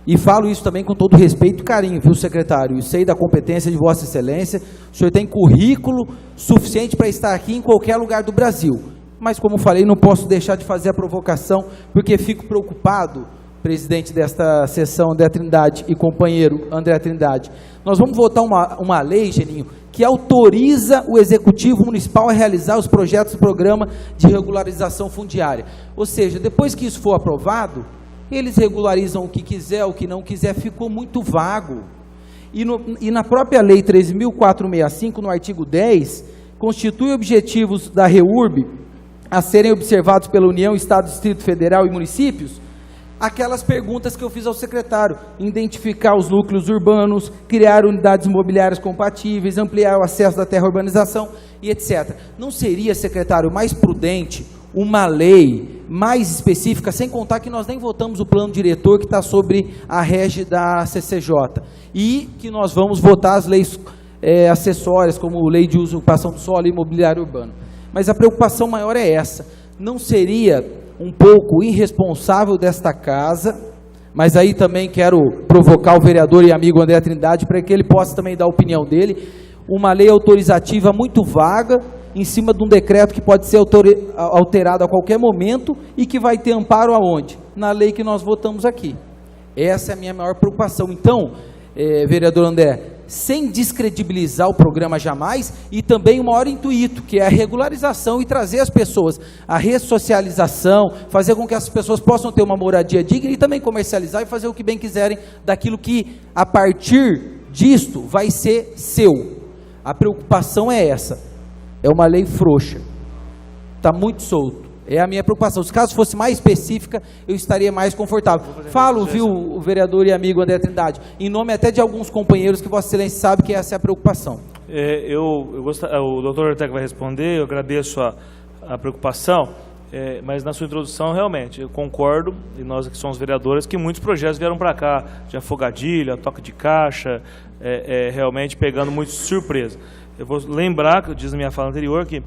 Speaker 7: E falo isso também com todo respeito e carinho, viu, secretário? Eu sei da competência de Vossa Excelência, o senhor tem currículo suficiente para estar aqui em qualquer lugar do Brasil. Mas, como falei, não posso deixar de fazer a provocação, porque fico preocupado, presidente desta sessão, André Trindade, e companheiro André Trindade. Nós vamos votar uma lei, Geninho, que autoriza o Executivo Municipal a realizar os projetos do programa de regularização fundiária. Ou seja, depois que isso for aprovado, eles regularizam o que quiser, o que não quiser, ficou muito vago. E na própria Lei 13.465, no artigo 10, constitui objetivos da REURB a serem observados pela União, Estado, Distrito Federal e municípios, aquelas perguntas que eu fiz ao secretário: identificar os núcleos urbanos, criar unidades imobiliárias compatíveis, ampliar o acesso da terra à urbanização e etc. Não seria, secretário, mais prudente uma lei mais específica, sem contar que nós nem votamos o plano diretor que está sobre a rege da CCJ, e que nós vamos votar as leis acessórias, como lei de usurpação do solo e imobiliário urbano. Mas a preocupação maior é essa: não seria um pouco irresponsável desta casa, mas aí também quero provocar o vereador e amigo André Trindade para que ele possa também dar a opinião dele, uma lei autorizativa muito vaga, em cima de um decreto que pode ser alterado a qualquer momento e que vai ter amparo aonde? Na lei que nós votamos aqui. Essa é a minha maior preocupação. Então, vereador André, sem descredibilizar o programa jamais, e também o maior intuito, que é a regularização e trazer as pessoas, a ressocialização, fazer com que as pessoas possam ter uma moradia digna e também comercializar e fazer o que bem quiserem daquilo que, a partir disto, vai ser seu. A preocupação é essa. É uma lei frouxa. Está muito solto. É a minha preocupação. Se caso fosse mais específica, eu estaria mais confortável. Falo, viu, o vereador e amigo André Trindade, em nome até de alguns companheiros que Vossa Excelência sabe que essa é a preocupação.
Speaker 1: O doutor Ortega vai responder, eu agradeço a preocupação, mas na sua introdução, realmente, eu concordo, e nós que somos vereadores, que muitos projetos vieram para cá, de afogadilha, toque de caixa, realmente pegando muito surpresa. Eu vou lembrar, que eu disse na minha fala anterior, que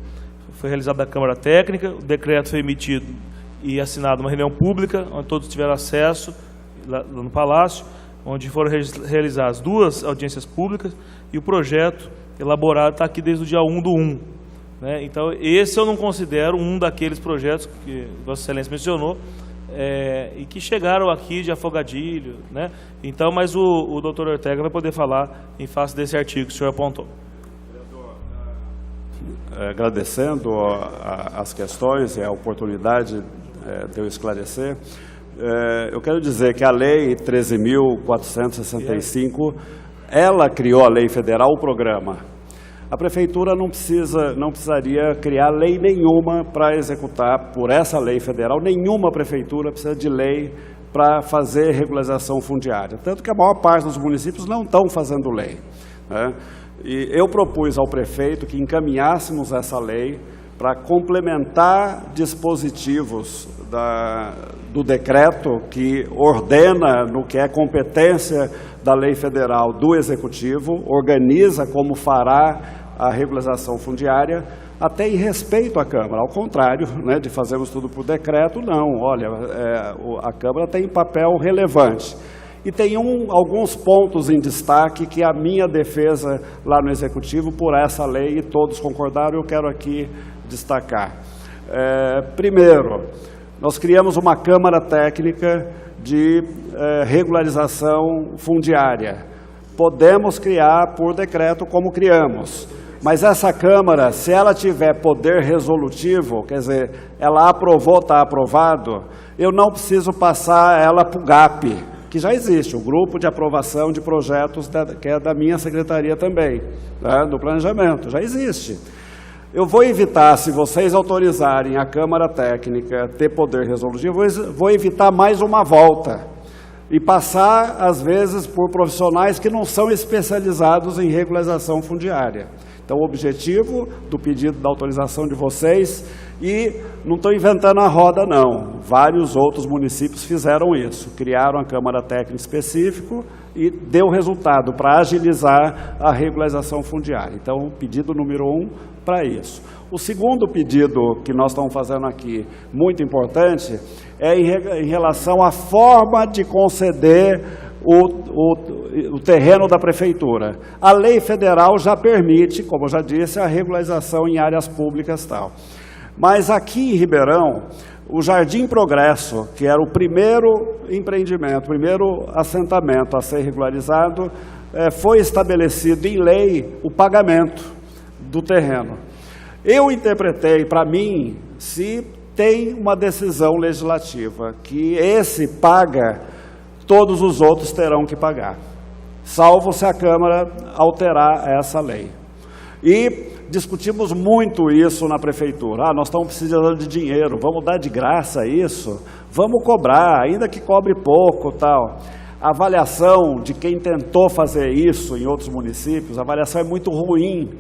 Speaker 1: foi realizada a Câmara Técnica, o decreto foi emitido e assinado numa reunião pública, onde todos tiveram acesso, lá no Palácio, onde foram realizadas 2 audiências públicas, e o projeto elaborado está aqui desde o dia 1/1. Né? Então, esse eu não considero um daqueles projetos que Vossa Excelência mencionou, e que chegaram aqui de afogadilho. Né? Então, mas o doutor Ortega vai poder falar em face desse artigo que o senhor apontou.
Speaker 4: Agradecendo as questões e a oportunidade de eu esclarecer, eu quero dizer que a Lei 13.465, ela criou a lei federal, o programa. A Prefeitura não precisaria criar lei nenhuma para executar por essa lei federal, nenhuma Prefeitura precisa de lei para fazer regularização fundiária. Tanto que a maior parte dos municípios não estão fazendo lei, né? E eu propus ao prefeito que encaminhássemos essa lei para complementar dispositivos do decreto que ordena, no que é competência da lei federal do Executivo, organiza como fará a regularização fundiária, até em respeito à Câmara. Ao contrário, né, de fazermos tudo por decreto, não. Olha, a Câmara tem papel relevante. E tem alguns pontos em destaque que a minha defesa lá no Executivo por essa lei, e todos concordaram, eu quero aqui destacar. Primeiro, nós criamos uma Câmara Técnica de regularização fundiária. Podemos criar por decreto como criamos, mas essa Câmara, se ela tiver poder resolutivo, quer dizer, ela aprovou, está aprovado, eu não preciso passar ela para o GAP. que já existe, o grupo de aprovação de projetos, que é da minha secretaria também, né, do planejamento, já existe. Eu vou evitar, se vocês autorizarem a Câmara Técnica ter poder resolutivo, vou evitar mais uma volta e passar, às vezes, por profissionais que não são especializados em regularização fundiária. Então, o objetivo do pedido da autorização de vocês, e não estou inventando a roda, não. Vários outros municípios fizeram isso, criaram a Câmara Técnica específica e deu resultado para agilizar a regularização fundiária. Então, pedido número 1 para isso. O segundo pedido que nós estamos fazendo aqui, muito importante, é em relação à forma de conceder o terreno da prefeitura. A lei federal já permite, como eu já disse, a regularização em áreas públicas e tal. Mas aqui em Ribeirão, o Jardim Progresso, que era o primeiro empreendimento, o primeiro assentamento a ser regularizado, foi estabelecido em lei o pagamento do terreno. Eu interpretei, para mim, se tem uma decisão legislativa que esse paga, todos os outros terão que pagar, salvo se a Câmara alterar essa lei. E discutimos muito isso na prefeitura. Nós estamos precisando de dinheiro, vamos dar de graça isso? Vamos cobrar, ainda que cobre pouco, tal. A avaliação de quem tentou fazer isso em outros municípios, a avaliação é muito ruim,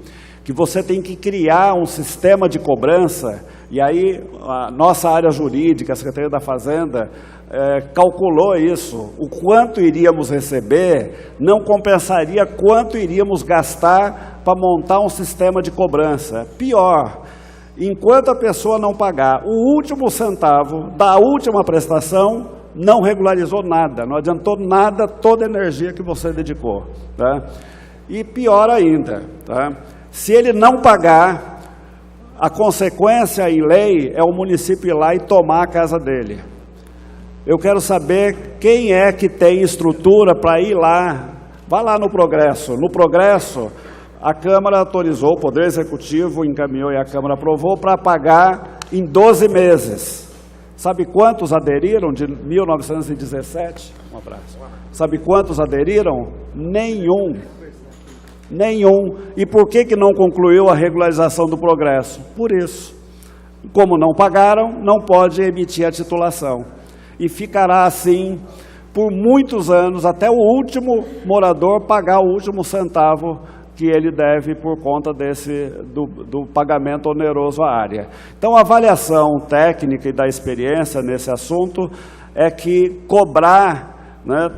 Speaker 4: que você tem que criar um sistema de cobrança, e aí a nossa área jurídica, a Secretaria da Fazenda, calculou isso. O quanto iríamos receber não compensaria quanto iríamos gastar para montar um sistema de cobrança. Pior, enquanto a pessoa não pagar o último centavo da última prestação, não regularizou nada, não adiantou nada toda a energia que você dedicou. Tá? E pior ainda, tá? Se ele não pagar, a consequência em lei é o município ir lá e tomar a casa dele. Eu quero saber quem é que tem estrutura para ir lá. Vá lá no Progresso. No Progresso, a Câmara autorizou, o Poder Executivo encaminhou e a Câmara aprovou para pagar em 12 meses. Sabe quantos aderiram de 1917? Um abraço. Sabe quantos aderiram? Nenhum. Nenhum. E por que não concluiu a regularização do Progresso? Por isso. Como não pagaram, não pode emitir a titulação. E ficará assim por muitos anos, até o último morador pagar o último centavo que ele deve por conta do pagamento oneroso à área. Então, a avaliação técnica e da experiência nesse assunto é que cobrar, né,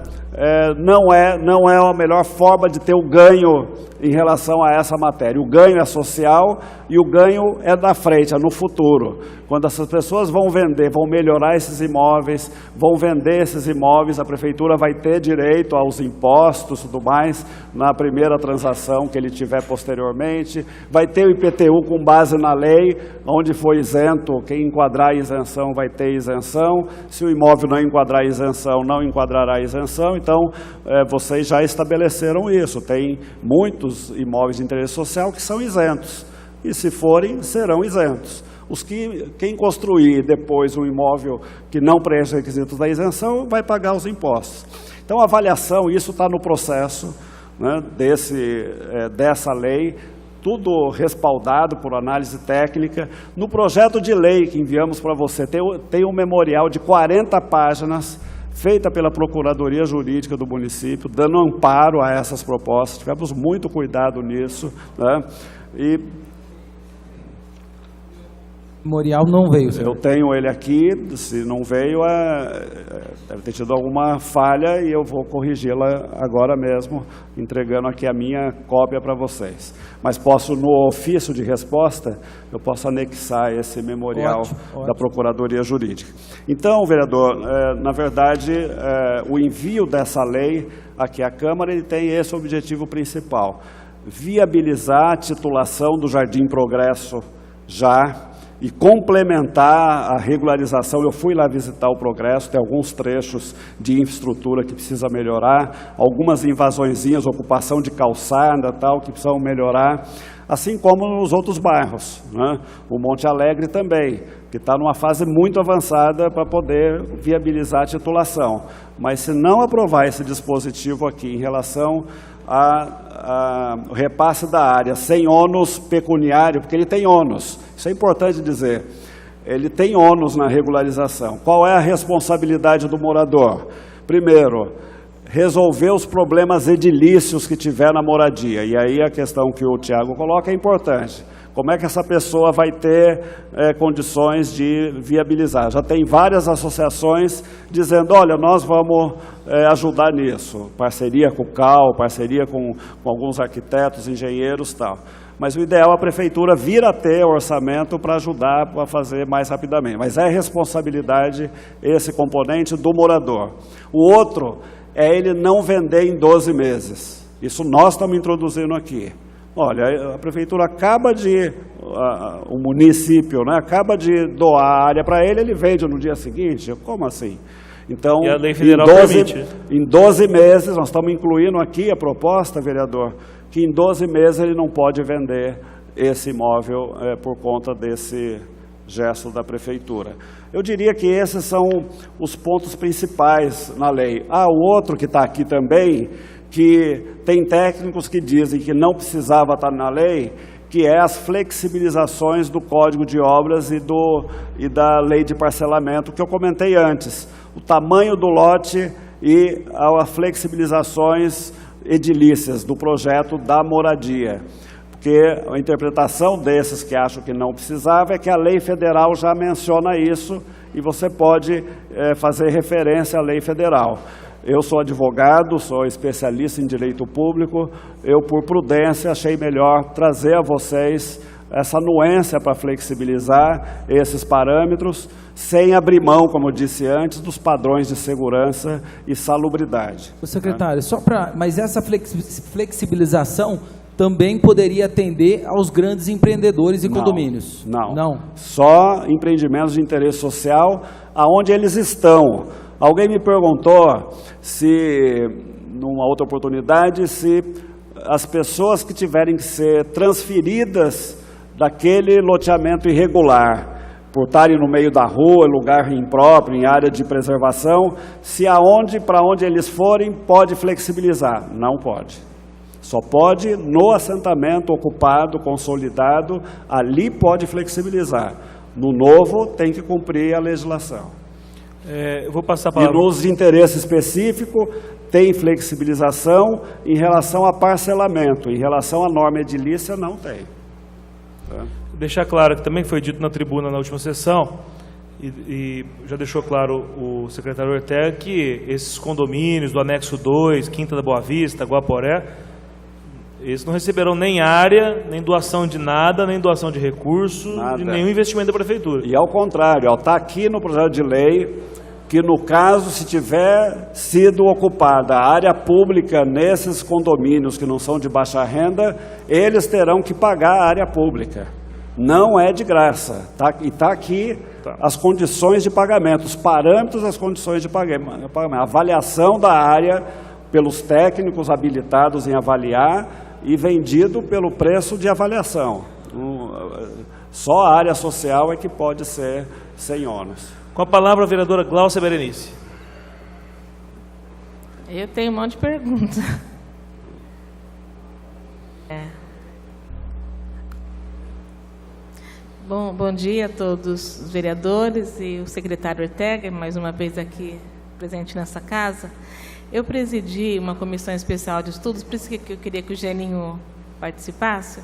Speaker 4: não é a melhor forma de ter o ganho em relação a essa matéria. O ganho é social e o ganho é da frente, é no futuro. Quando essas pessoas vão vender, vão melhorar esses imóveis, vão vender esses imóveis, a prefeitura vai ter direito aos impostos e tudo mais na primeira transação que ele tiver posteriormente, vai ter o IPTU com base na lei, onde for isento, quem enquadrar a isenção vai ter isenção, se o imóvel não enquadrar a isenção, não enquadrará a isenção. Então, vocês já estabeleceram isso, tem muitos imóveis de interesse social que são isentos, e se forem, serão isentos. Quem construir depois um imóvel que não preenche os requisitos da isenção, vai pagar os impostos. Então, a avaliação, isso está no processo, né, dessa lei, tudo respaldado por análise técnica. No projeto de lei que enviamos para você, tem um memorial de 40 páginas, feita pela Procuradoria Jurídica do município, dando amparo a essas propostas. Tivemos muito cuidado nisso, né? E
Speaker 7: o memorial não veio, senhor.
Speaker 4: Eu tenho ele aqui, se não veio, deve ter tido alguma falha e eu vou corrigi-la agora mesmo, entregando aqui a minha cópia para vocês. Mas posso, no ofício de resposta, eu posso anexar esse memorial da Procuradoria Jurídica. Então, vereador, na verdade, o envio dessa lei aqui à Câmara, ele tem esse objetivo principal: viabilizar a titulação do Jardim Progresso já. e complementar a regularização. Eu fui lá visitar o Progresso, tem alguns trechos de infraestrutura que precisa melhorar, algumas invasõezinhas, ocupação de calçada, tal, que precisam melhorar, assim como nos outros bairros, né? O Monte Alegre também, que está numa fase muito avançada para poder viabilizar a titulação. Mas se não aprovar esse dispositivo aqui em relação o repasse da área sem ônus pecuniário, porque ele tem ônus, isso é importante dizer, ele tem ônus na regularização. Qual é a responsabilidade do morador? Primeiro, resolver os problemas edilícios que tiver na moradia, e aí a questão que o Tiago coloca é importante. Como é que essa pessoa vai ter condições de viabilizar? Já tem várias associações dizendo, olha, nós vamos ajudar nisso. Parceria com o CAL, parceria com alguns arquitetos, engenheiros e tal. Mas o ideal é a prefeitura vir a ter orçamento para ajudar a fazer mais rapidamente. Mas é responsabilidade esse componente do morador. O outro é ele não vender em 12 meses. Isso nós estamos introduzindo aqui. Olha, a prefeitura acaba de, o município, né, acaba de doar a área para ele, ele vende no dia seguinte? Como assim? Então,
Speaker 1: e a lei federal permite.
Speaker 4: Em 12 meses, nós estamos incluindo aqui a proposta, vereador, que em 12 meses ele não pode vender esse imóvel por conta desse gesto da prefeitura. Eu diria que esses são os pontos principais na lei. O outro que está aqui também, que tem técnicos que dizem que não precisava estar na lei, que é as flexibilizações do Código de Obras e da lei de parcelamento, que eu comentei antes. O tamanho do lote e as flexibilizações edilícias do projeto da moradia. Porque a interpretação desses que acham que não precisava é que a lei federal já menciona isso e você pode fazer referência à lei federal. Eu sou advogado, sou especialista em direito público, eu, por prudência, achei melhor trazer a vocês essa anuência para flexibilizar esses parâmetros, sem abrir mão, como eu disse antes, dos padrões de segurança e salubridade.
Speaker 7: O secretário, mas essa flexibilização também poderia atender aos grandes empreendedores e condomínios?
Speaker 4: Não. Só empreendimentos de interesse social, aonde eles estão. Alguém me perguntou se, numa outra oportunidade, se as pessoas que tiverem que ser transferidas daquele loteamento irregular, por estarem no meio da rua, lugar impróprio, em área de preservação, se para onde eles forem, pode flexibilizar. Não pode. Só pode no assentamento ocupado, consolidado, ali pode flexibilizar. No novo, tem que cumprir a legislação.
Speaker 1: Eu vou passar a palavra.
Speaker 4: E nos de interesse específico, tem flexibilização em relação a parcelamento. Em relação à norma edilícia, não tem. Tá?
Speaker 1: Deixar claro que também foi dito na tribuna na última sessão, e já deixou claro o secretário Ortega, que esses condomínios do anexo 2, Quinta da Boa Vista, Guaporé, eles não receberão nem área, nem doação de nada, nem doação de recurso, de nenhum investimento da prefeitura.
Speaker 4: E ao contrário, está aqui no projeto de lei que, no caso, se tiver sido ocupada a área pública nesses condomínios que não são de baixa renda, eles terão que pagar a área pública. Não é de graça. E está aqui as condições de pagamento, os parâmetros das condições de pagamento. A avaliação da área pelos técnicos habilitados em avaliar e vendido pelo preço de avaliação. Só a área social é que pode ser sem ônus.
Speaker 1: Com a palavra a vereadora Gláucia Berenice.
Speaker 9: Eu tenho um monte de perguntas. Bom dia a todos os vereadores e o secretário Ortega, mais uma vez aqui presente nessa casa. Eu presidi uma comissão especial de estudos, por isso que eu queria que o Geninho participasse,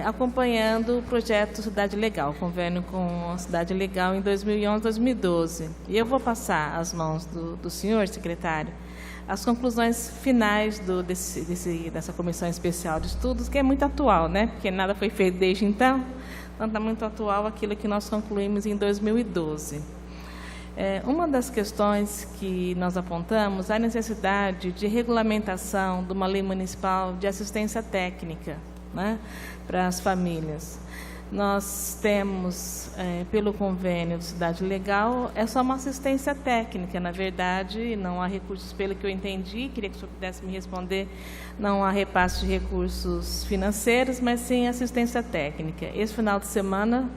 Speaker 9: acompanhando o projeto Cidade Legal, convênio com a Cidade Legal em 2011, 2012. E eu vou passar às mãos do senhor secretário as conclusões finais dessa comissão especial de estudos, que é muito atual, né? Porque nada foi feito desde então está muito atual aquilo que nós concluímos em 2012. Uma das questões que nós apontamos é a necessidade de regulamentação de uma lei municipal de assistência técnica, né, para as famílias. nós temos, pelo convênio de Cidade Legal, é só uma assistência técnica, na verdade, não há recursos, pelo que eu entendi, queria que o senhor pudesse me responder, não há repasse de recursos financeiros, mas sim assistência técnica. Esse final de semana,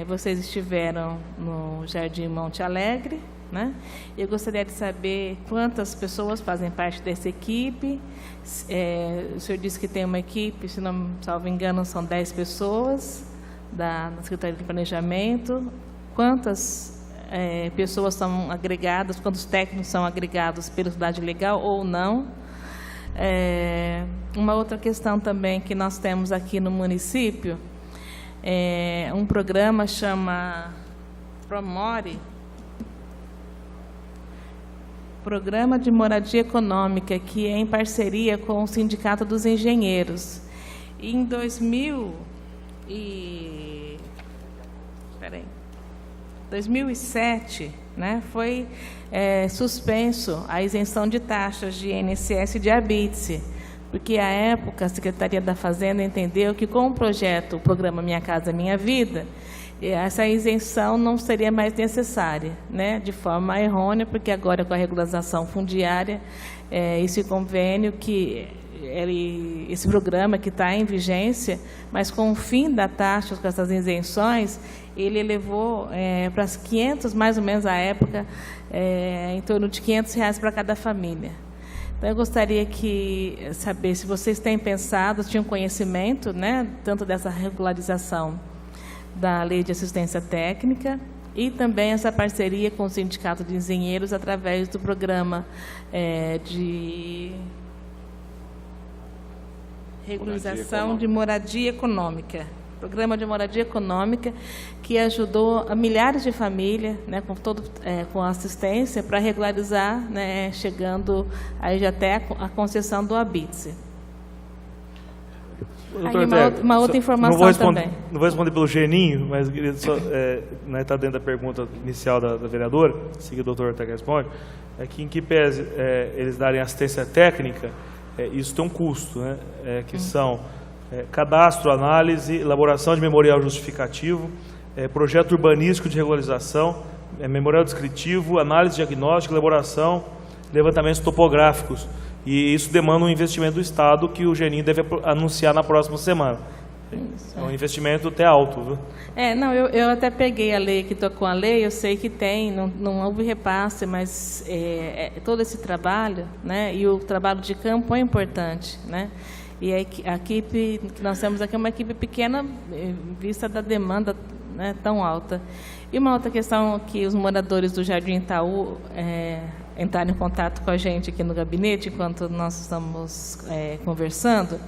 Speaker 9: vocês estiveram no Jardim Monte Alegre, né? Eu gostaria de saber quantas pessoas fazem parte dessa equipe. O senhor disse que tem uma equipe, se não salvo engano, são 10 pessoas da Secretaria de Planejamento. Quantas pessoas são agregadas, quantos técnicos são agregados pela Cidade Legal ou não? Uma outra questão também que nós temos aqui no município, um programa chama Promore, Programa de Moradia Econômica, que é em parceria com o Sindicato dos Engenheiros. Em 2007, né, foi suspenso a isenção de taxas de INSS e de ABITSE, porque, à época, a Secretaria da Fazenda entendeu que, com o projeto, o programa Minha Casa Minha Vida, essa isenção não seria mais necessária, né, de forma errônea, porque agora, com a regularização fundiária, esse convênio, esse programa que está em vigência, mas com o fim da taxa, com essas isenções, ele elevou para 500, mais ou menos à época, em torno de R$500 para cada família. Então, eu gostaria de saber se vocês têm pensado, tinham conhecimento, né, tanto dessa regularização da Lei de Assistência Técnica e também essa parceria com o Sindicato de Engenheiros através do programa de regularização de moradia econômica. Programa de moradia econômica que ajudou a milhares de famílias, né, com assistência para regularizar, né, chegando aí já até a concessão do ABITSE. Uma outra informação também.
Speaker 1: Não vou responder pelo Geninho, mas eu queria só, está dentro da pergunta inicial da vereadora, seguida o doutor Ortega responde, que em que pese eles darem assistência técnica, isso tem um custo, né, que são cadastro, análise, elaboração de memorial justificativo, projeto urbanístico de regularização, memorial descritivo, análise diagnóstica, elaboração, levantamentos topográficos. E isso demanda um investimento do Estado que o Geninho deve anunciar na próxima semana. É um investimento até alto, viu?
Speaker 9: Não, eu até peguei a lei, que tocou a lei, eu sei que tem, não houve repasse, mas todo esse trabalho, né, e o trabalho de campo é importante, né? E a equipe que nós temos aqui é uma equipe pequena, vista da demanda, né, tão alta. E uma outra questão que os moradores do Jardim Itaú entraram em contato com a gente aqui no gabinete, enquanto nós estamos conversando,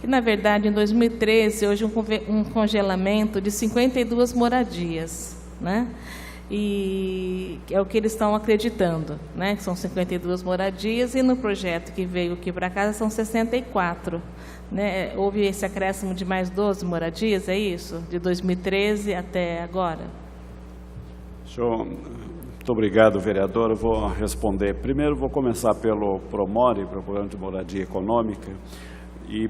Speaker 9: que, na verdade, em 2013, houve um congelamento de 52 moradias, né? E é o que eles estão acreditando, né? Que são 52 moradias, e no projeto que veio aqui para casa são 64. Né? Houve esse acréscimo de mais 12 moradias, é isso? De 2013 até agora?
Speaker 4: Muito obrigado, vereador. Eu vou responder. Primeiro, vou começar pelo Promore, Programa de Moradia Econômica, e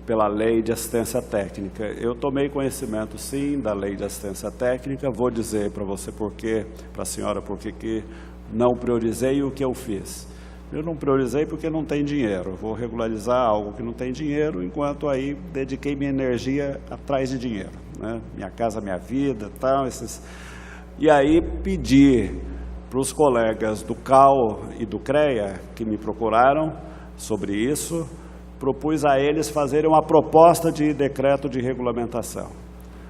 Speaker 4: pela Lei de Assistência Técnica. Eu tomei conhecimento, sim, da Lei de Assistência Técnica. Vou dizer para você para a senhora, por que não priorizei o que eu fiz. Eu não priorizei porque não tem dinheiro. Eu vou regularizar algo que não tem dinheiro, enquanto aí dediquei minha energia atrás de dinheiro, né? Minha Casa Minha Vida, tal, E aí pedi para os colegas do CAU e do CREA, que me procuraram sobre isso, propus a eles fazerem uma proposta de decreto de regulamentação.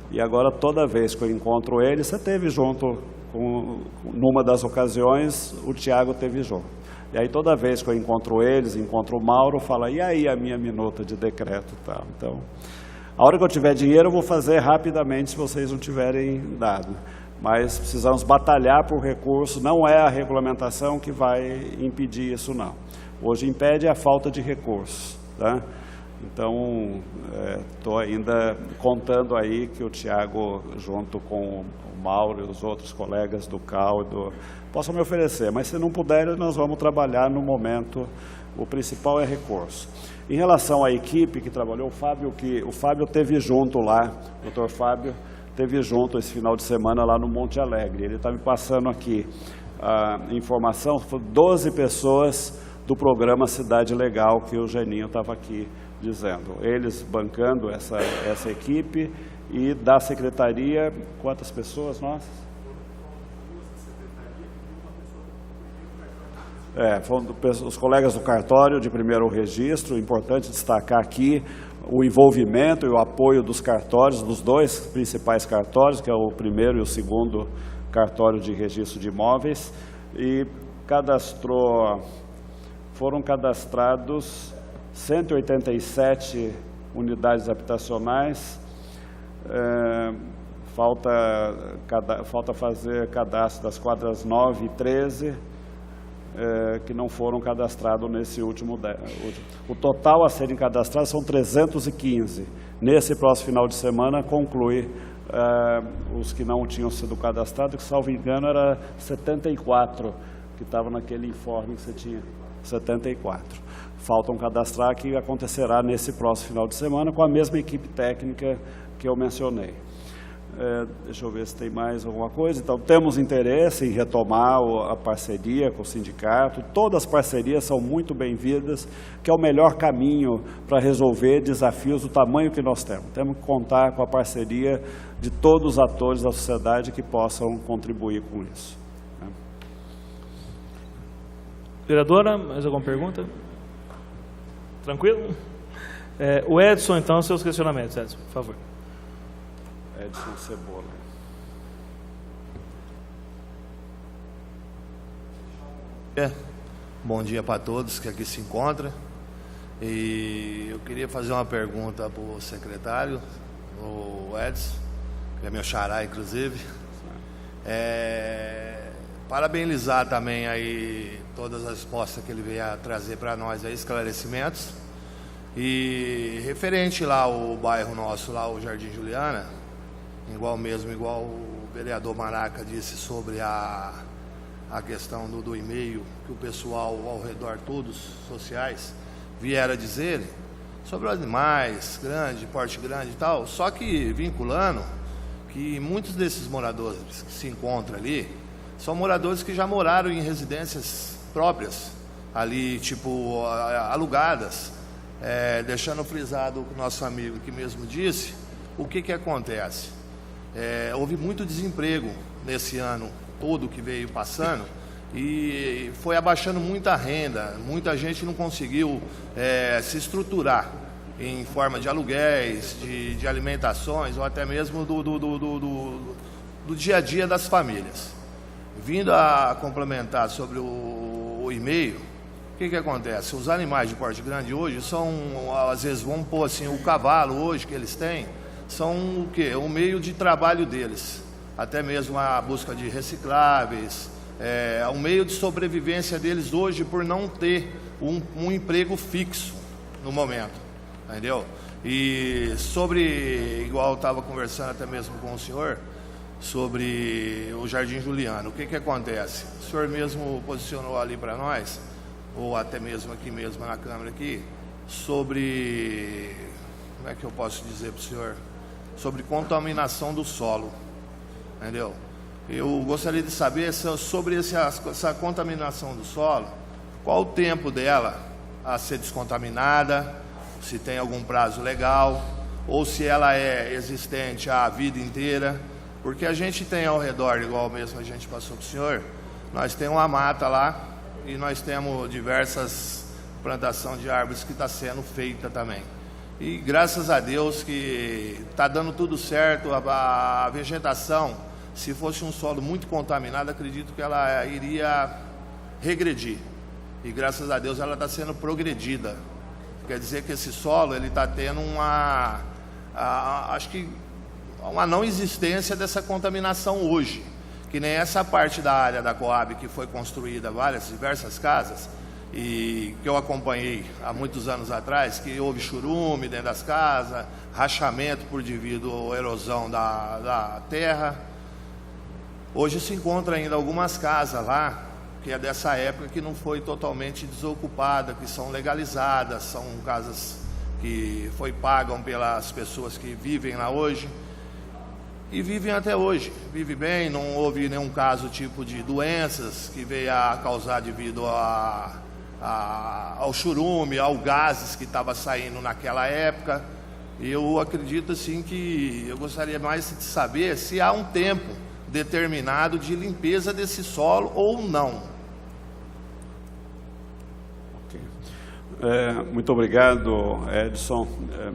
Speaker 4: E agora, toda vez que eu encontro eles, você teve junto, numa das ocasiões, o Tiago teve junto. E aí, toda vez que eu encontro eles, encontro o Mauro, fala, e aí a minha minuta de decreto? Tá? Então, a hora que eu tiver dinheiro, eu vou fazer rapidamente, se vocês não tiverem dado. Mas precisamos batalhar por recursos, não é a regulamentação que vai impedir isso, não. Hoje impede a falta de recursos, tá? Então, estou ainda contando aí que o Tiago, junto com o Mauro e os outros colegas do CAU, possam me oferecer. Mas se não puderem, nós vamos trabalhar no momento. O principal é recurso. Em relação à equipe que trabalhou, o Fábio teve junto lá, o Dr. Fábio teve junto esse final de semana lá no Monte Alegre. Ele está me passando aqui a informação, foram 12 pessoas do programa Cidade Legal que o Geninho estava aqui dizendo. Eles bancando essa equipe, e da secretaria, quantas pessoas nós? Foram os colegas do cartório de primeiro registro. Importante destacar aqui o envolvimento e o apoio dos cartórios, dos dois principais cartórios, que é o primeiro e o segundo cartório de registro de imóveis, e foram cadastrados 187 unidades habitacionais. Falta fazer cadastro das quadras 9 e 13, que não foram cadastrados nesse último. O total a serem cadastrados são 315. Nesse próximo final de semana conclui os que não tinham sido cadastrados, que, salvo engano, era 74, que estava naquele informe que você tinha, 74. Faltam cadastrar, que acontecerá nesse próximo final de semana com a mesma equipe técnica que eu mencionei. Deixa eu ver se tem mais alguma coisa. Então, temos interesse em retomar a parceria com o sindicato. Todas as parcerias são muito bem-vindas, que é o melhor caminho para resolver desafios do tamanho que nós temos. Temos que contar com a parceria de todos os atores da sociedade que possam contribuir com isso.
Speaker 1: Vereadora, mais alguma pergunta? Tranquilo? O Edson, então, seus questionamentos, Edson, por favor.
Speaker 4: Edson Cebola.
Speaker 10: Bom dia para todos que aqui se encontram. E eu queria fazer uma pergunta para o secretário, o Edson, que é meu xará, inclusive. Parabenizar também aí todas as respostas que ele veio a trazer para nós aí, esclarecimentos. E referente lá ao bairro nosso, lá o Jardim Juliana, igual o vereador Maraca disse sobre a questão do e-mail que o pessoal ao redor, todos sociais, vieram a dizer sobre os animais, porte grande e tal, só que vinculando que muitos desses moradores que se encontram ali são moradores que já moraram em residências próprias, ali tipo alugadas, deixando frisado o que o nosso amigo aqui mesmo disse, o que acontece? Houve muito desemprego nesse ano todo que veio passando e foi abaixando muita renda, muita gente não conseguiu se estruturar em forma de aluguéis, de alimentações ou até mesmo do dia a dia das famílias. Vindo a complementar sobre o e-mail, o que acontece? Os animais de porte grande hoje são, às vezes, vamos pôr assim, o cavalo hoje que eles têm, são o quê? O meio de trabalho deles, até mesmo a busca de recicláveis, o meio de sobrevivência deles hoje por não ter um emprego fixo no momento, entendeu? E sobre, igual eu estava conversando até mesmo com o senhor, sobre o Jardim Juliano, o que acontece? O senhor mesmo posicionou ali para nós, ou até mesmo aqui mesmo na Câmara aqui, sobre, como é que eu posso dizer para o senhor? Sobre contaminação do solo, entendeu? Eu gostaria de saber sobre essa contaminação do solo, qual o tempo dela a ser descontaminada, se tem algum prazo legal, ou se ela é existente a vida inteira, porque a gente tem ao redor, igual mesmo a gente passou para o senhor, nós temos uma mata lá e nós temos diversas plantações de árvores que está sendo feita também. E graças a Deus que está dando tudo certo, a vegetação, se fosse um solo muito contaminado, acredito que ela iria regredir. E graças a Deus ela está sendo progredida. Quer dizer que esse solo ele está tendo acho que uma não existência dessa contaminação hoje. Que nem essa parte da área da Coab que foi construída diversas casas, e que eu acompanhei há muitos anos atrás, que houve churume dentro das casas, rachamento por devido à erosão da terra. Hoje se encontra ainda algumas casas lá que é dessa época que não foi totalmente desocupada, que são legalizadas, são casas que pagam pelas pessoas que vivem lá hoje. E vivem até hoje, vive bem, não houve nenhum caso tipo de doenças que veio a causar devido ao churume, ao gases que estava saindo naquela época. Eu acredito assim que eu gostaria mais de saber se há um tempo determinado de limpeza desse solo ou não.
Speaker 4: Muito obrigado, Edson,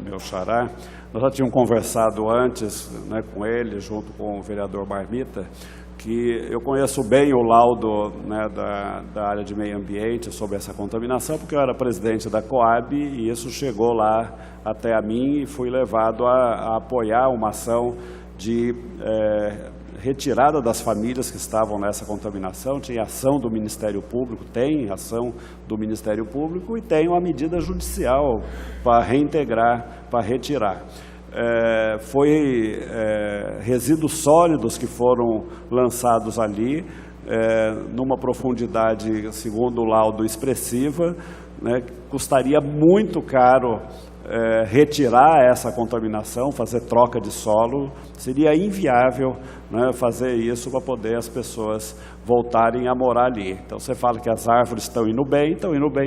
Speaker 4: meu xará. Nós já tínhamos conversado antes, né, com ele, junto com o vereador Marmita, que eu conheço bem o laudo, né, da área de meio ambiente sobre essa contaminação, porque eu era presidente da Coab e isso chegou lá até a mim e fui levado a apoiar uma ação de retirada das famílias que estavam nessa contaminação. Tinha ação do Ministério Público, tem ação do Ministério Público e tem uma medida judicial para reintegrar, para retirar. Foi resíduos sólidos que foram lançados ali, numa profundidade, segundo o laudo, expressiva, né, custaria muito caro retirar essa contaminação, fazer troca de solo, seria inviável, né, fazer isso para poder as pessoas voltarem a morar ali. Então você fala que as árvores estão indo bem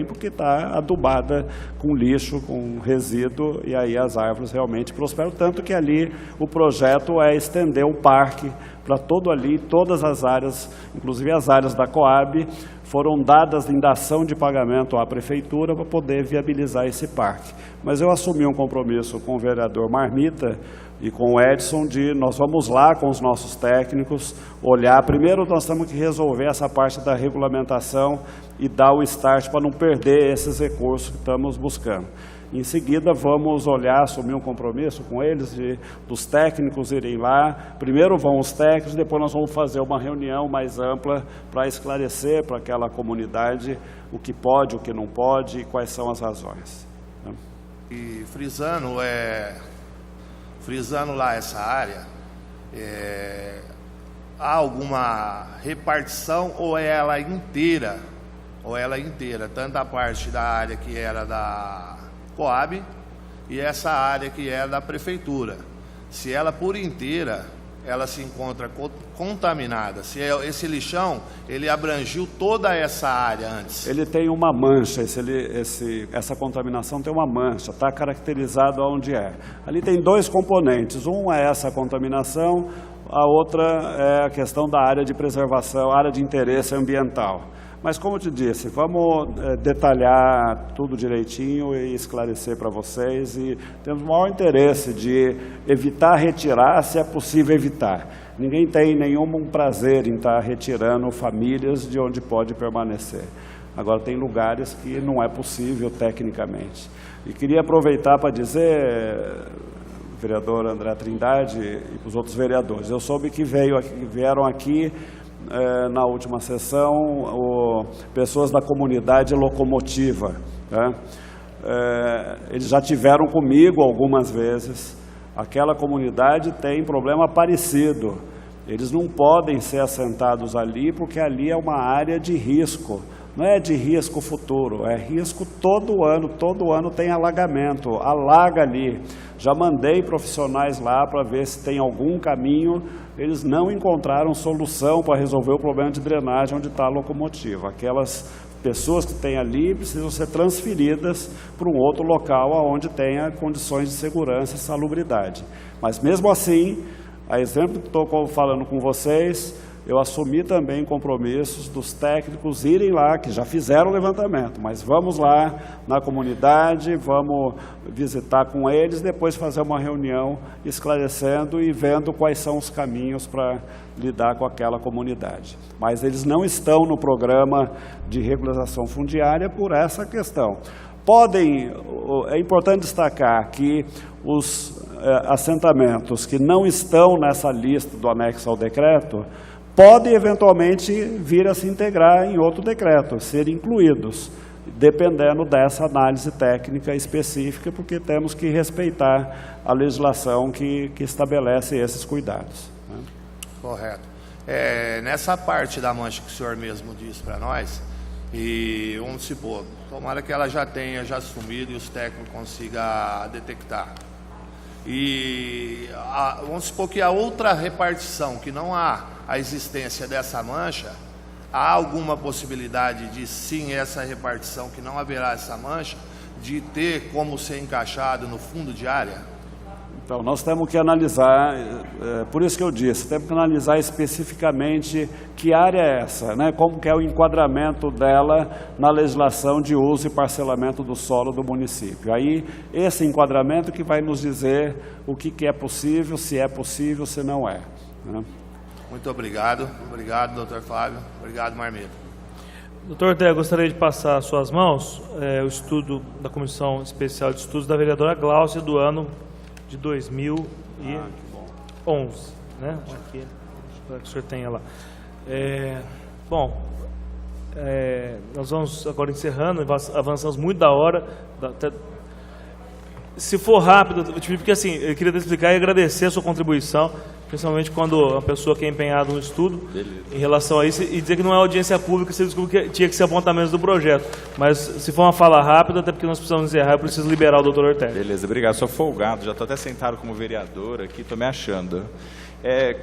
Speaker 4: porque está adubada com lixo, com resíduo, e aí as árvores realmente prosperam, tanto que ali o projeto é estender o parque para todo ali, todas as áreas, inclusive as áreas da Coab, foram dadas em dação de pagamento à prefeitura para poder viabilizar esse parque. Mas eu assumi um compromisso com o vereador Marmita e com o Edson de nós vamos lá com os nossos técnicos, olhar. Primeiro nós temos que resolver essa parte da regulamentação e dar o start para não perder esses recursos que estamos buscando. Em seguida, vamos olhar, assumir um compromisso com eles, dos técnicos irem lá. Primeiro vão os técnicos, depois nós vamos fazer uma reunião mais ampla para esclarecer para aquela comunidade o que pode, o que não pode e quais são as razões.
Speaker 10: E frisando lá essa área, há alguma repartição ou é ela inteira? Tanto a parte da área que era da Coab e essa área que é da prefeitura. Se ela por inteira, ela se encontra contaminada, se esse lixão, ele abrangiu toda essa área antes.
Speaker 4: Ele tem uma mancha, essa contaminação tem uma mancha, está caracterizado onde é. Ali tem dois componentes, um é essa contaminação, a outra é a questão da área de preservação, área de interesse ambiental. Mas, como eu te disse, vamos detalhar tudo direitinho e esclarecer para vocês. E temos o maior interesse de evitar retirar, se é possível evitar. Ninguém tem nenhum prazer em estar retirando famílias de onde pode permanecer. Agora, tem lugares que não é possível tecnicamente. E queria aproveitar para dizer, vereador André Trindade e para os outros vereadores, eu soube que vieram aqui na última sessão, pessoas da comunidade locomotiva, né? Eles já tiveram comigo algumas vezes. Aquela comunidade tem problema parecido. Eles não podem ser assentados ali porque ali é uma área de risco. Não é de risco futuro, é risco todo ano tem alagamento, alaga ali. Já mandei profissionais lá para ver se tem algum caminho, eles não encontraram solução para resolver o problema de drenagem onde está a locomotiva. Aquelas pessoas que têm ali precisam ser transferidas para um outro local onde tenha condições de segurança e salubridade. Mas mesmo assim, a exemplo que estou falando com vocês, eu assumi também compromissos dos técnicos irem lá, que já fizeram o levantamento, mas vamos lá na comunidade, vamos visitar com eles, depois fazer uma reunião esclarecendo e vendo quais são os caminhos para lidar com aquela comunidade. Mas eles não estão no programa de regularização fundiária por essa questão. É importante destacar que os assentamentos que não estão nessa lista do anexo ao decreto podem eventualmente vir a se integrar em outro decreto, ser incluídos, dependendo dessa análise técnica específica, porque temos que respeitar a legislação que estabelece esses cuidados.
Speaker 10: Correto. nessa parte da mancha que o senhor mesmo disse para nós, e vamos supor, tomara que ela já tenha sumido e os técnicos consigam detectar. E vamos supor que a outra repartição, que não há a existência dessa mancha, há alguma possibilidade de sim essa repartição, que não haverá essa mancha, de ter como ser encaixado no fundo de área?
Speaker 4: Então, nós temos que analisar, por isso que eu disse, temos que analisar especificamente que área é essa, né? Como que é o enquadramento dela na legislação de uso e parcelamento do solo do município. Aí, esse enquadramento que vai nos dizer o que é possível, se não é. Né?
Speaker 10: Muito obrigado. Obrigado, doutor Fábio. Obrigado, Marmita.
Speaker 1: Doutor Ortega, gostaria de passar às suas mãos o estudo da Comissão Especial de Estudos da vereadora Gláucia do ano de 2011, né? Aqui, para que o senhor tenha lá. Nós vamos agora encerrando, avançamos muito da hora. Se for rápido, porque assim, eu queria te explicar e agradecer a sua contribuição, principalmente quando a pessoa que é empenhada no estudo, em relação a isso, e dizer que não é audiência pública, você descobriu que tinha que ser apontamentos do projeto. Mas se for uma fala rápida, até porque nós precisamos encerrar, eu preciso liberar o doutor Ortega.
Speaker 8: Beleza, obrigado. Sou folgado, já estou até sentado como vereador aqui, estou me achando.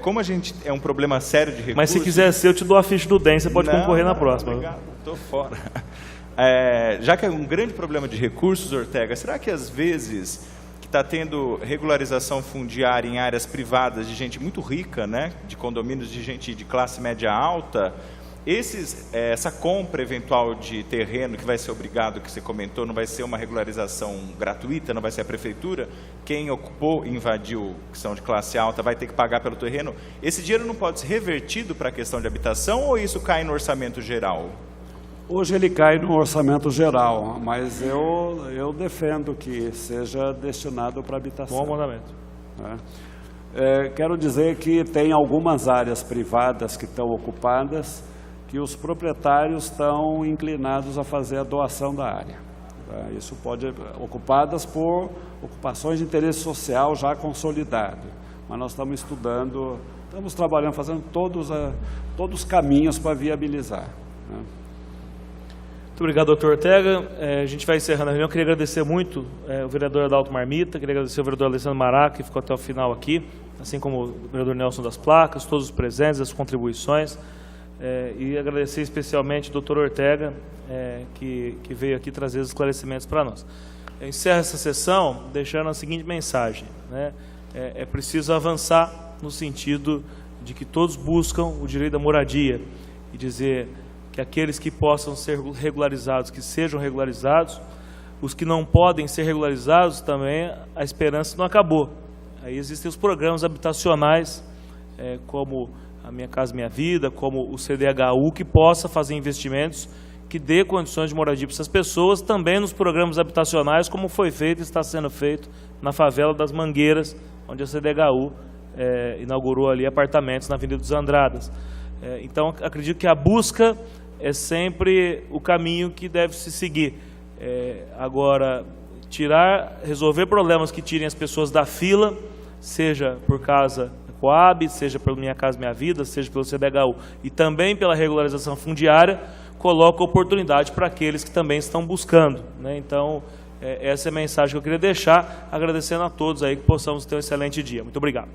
Speaker 8: Como a gente é um problema sério de recursos...
Speaker 1: Mas se quiser ser, eu te dou a ficha do DEM, você pode concorrer na próxima.
Speaker 8: Obrigado, estou fora. Já que é um grande problema de recursos, Ortega, será que às vezes que está tendo regularização fundiária em áreas privadas de gente muito rica, né, de condomínios de gente de classe média alta, essa compra eventual de terreno que vai ser obrigado, que você comentou, não vai ser uma regularização gratuita, não vai ser a prefeitura, quem ocupou e invadiu, que são de classe alta, vai ter que pagar pelo terreno, esse dinheiro não pode ser revertido para a questão de habitação ou isso cai no orçamento geral?
Speaker 4: Hoje ele cai no orçamento geral, mas eu defendo que seja destinado para habitação.
Speaker 1: Bom mandamento.
Speaker 4: Quero dizer que tem algumas áreas privadas que estão ocupadas, que os proprietários estão inclinados a fazer a doação da área. Isso pode ocupadas por ocupações de interesse social já consolidado. Mas nós estamos estudando, estamos trabalhando, fazendo todos os caminhos para viabilizar.
Speaker 1: Muito obrigado, doutor Ortega. A gente vai encerrando a reunião. Eu queria agradecer muito o vereador Adalto Marmita, queria agradecer o vereador Alessandro Maraca, que ficou até o final aqui, assim como o vereador Nelson das Placas, todos os presentes, as contribuições. E agradecer especialmente o doutor Ortega, que veio aqui trazer os esclarecimentos para nós. Eu encerro essa sessão deixando a seguinte mensagem, né? É preciso avançar no sentido de que todos buscam o direito da moradia e dizer que aqueles que possam ser regularizados, que sejam regularizados, os que não podem ser regularizados também, a esperança não acabou. Aí existem os programas habitacionais, como a Minha Casa Minha Vida, como o CDHU, que possa fazer investimentos que dê condições de moradia para essas pessoas, também nos programas habitacionais, como foi feito e está sendo feito na favela das Mangueiras, onde a CDHU inaugurou ali apartamentos na Avenida dos Andradas. Então, acredito que a busca é sempre o caminho que deve se seguir. Agora, resolver problemas que tirem as pessoas da fila, seja por causa da Coab, seja pelo Minha Casa Minha Vida, seja pelo CDHU, e também pela regularização fundiária, coloca oportunidade para aqueles que também estão buscando, né? Então, essa é a mensagem que eu queria deixar, agradecendo a todos aí que possamos ter um excelente dia. Muito obrigado.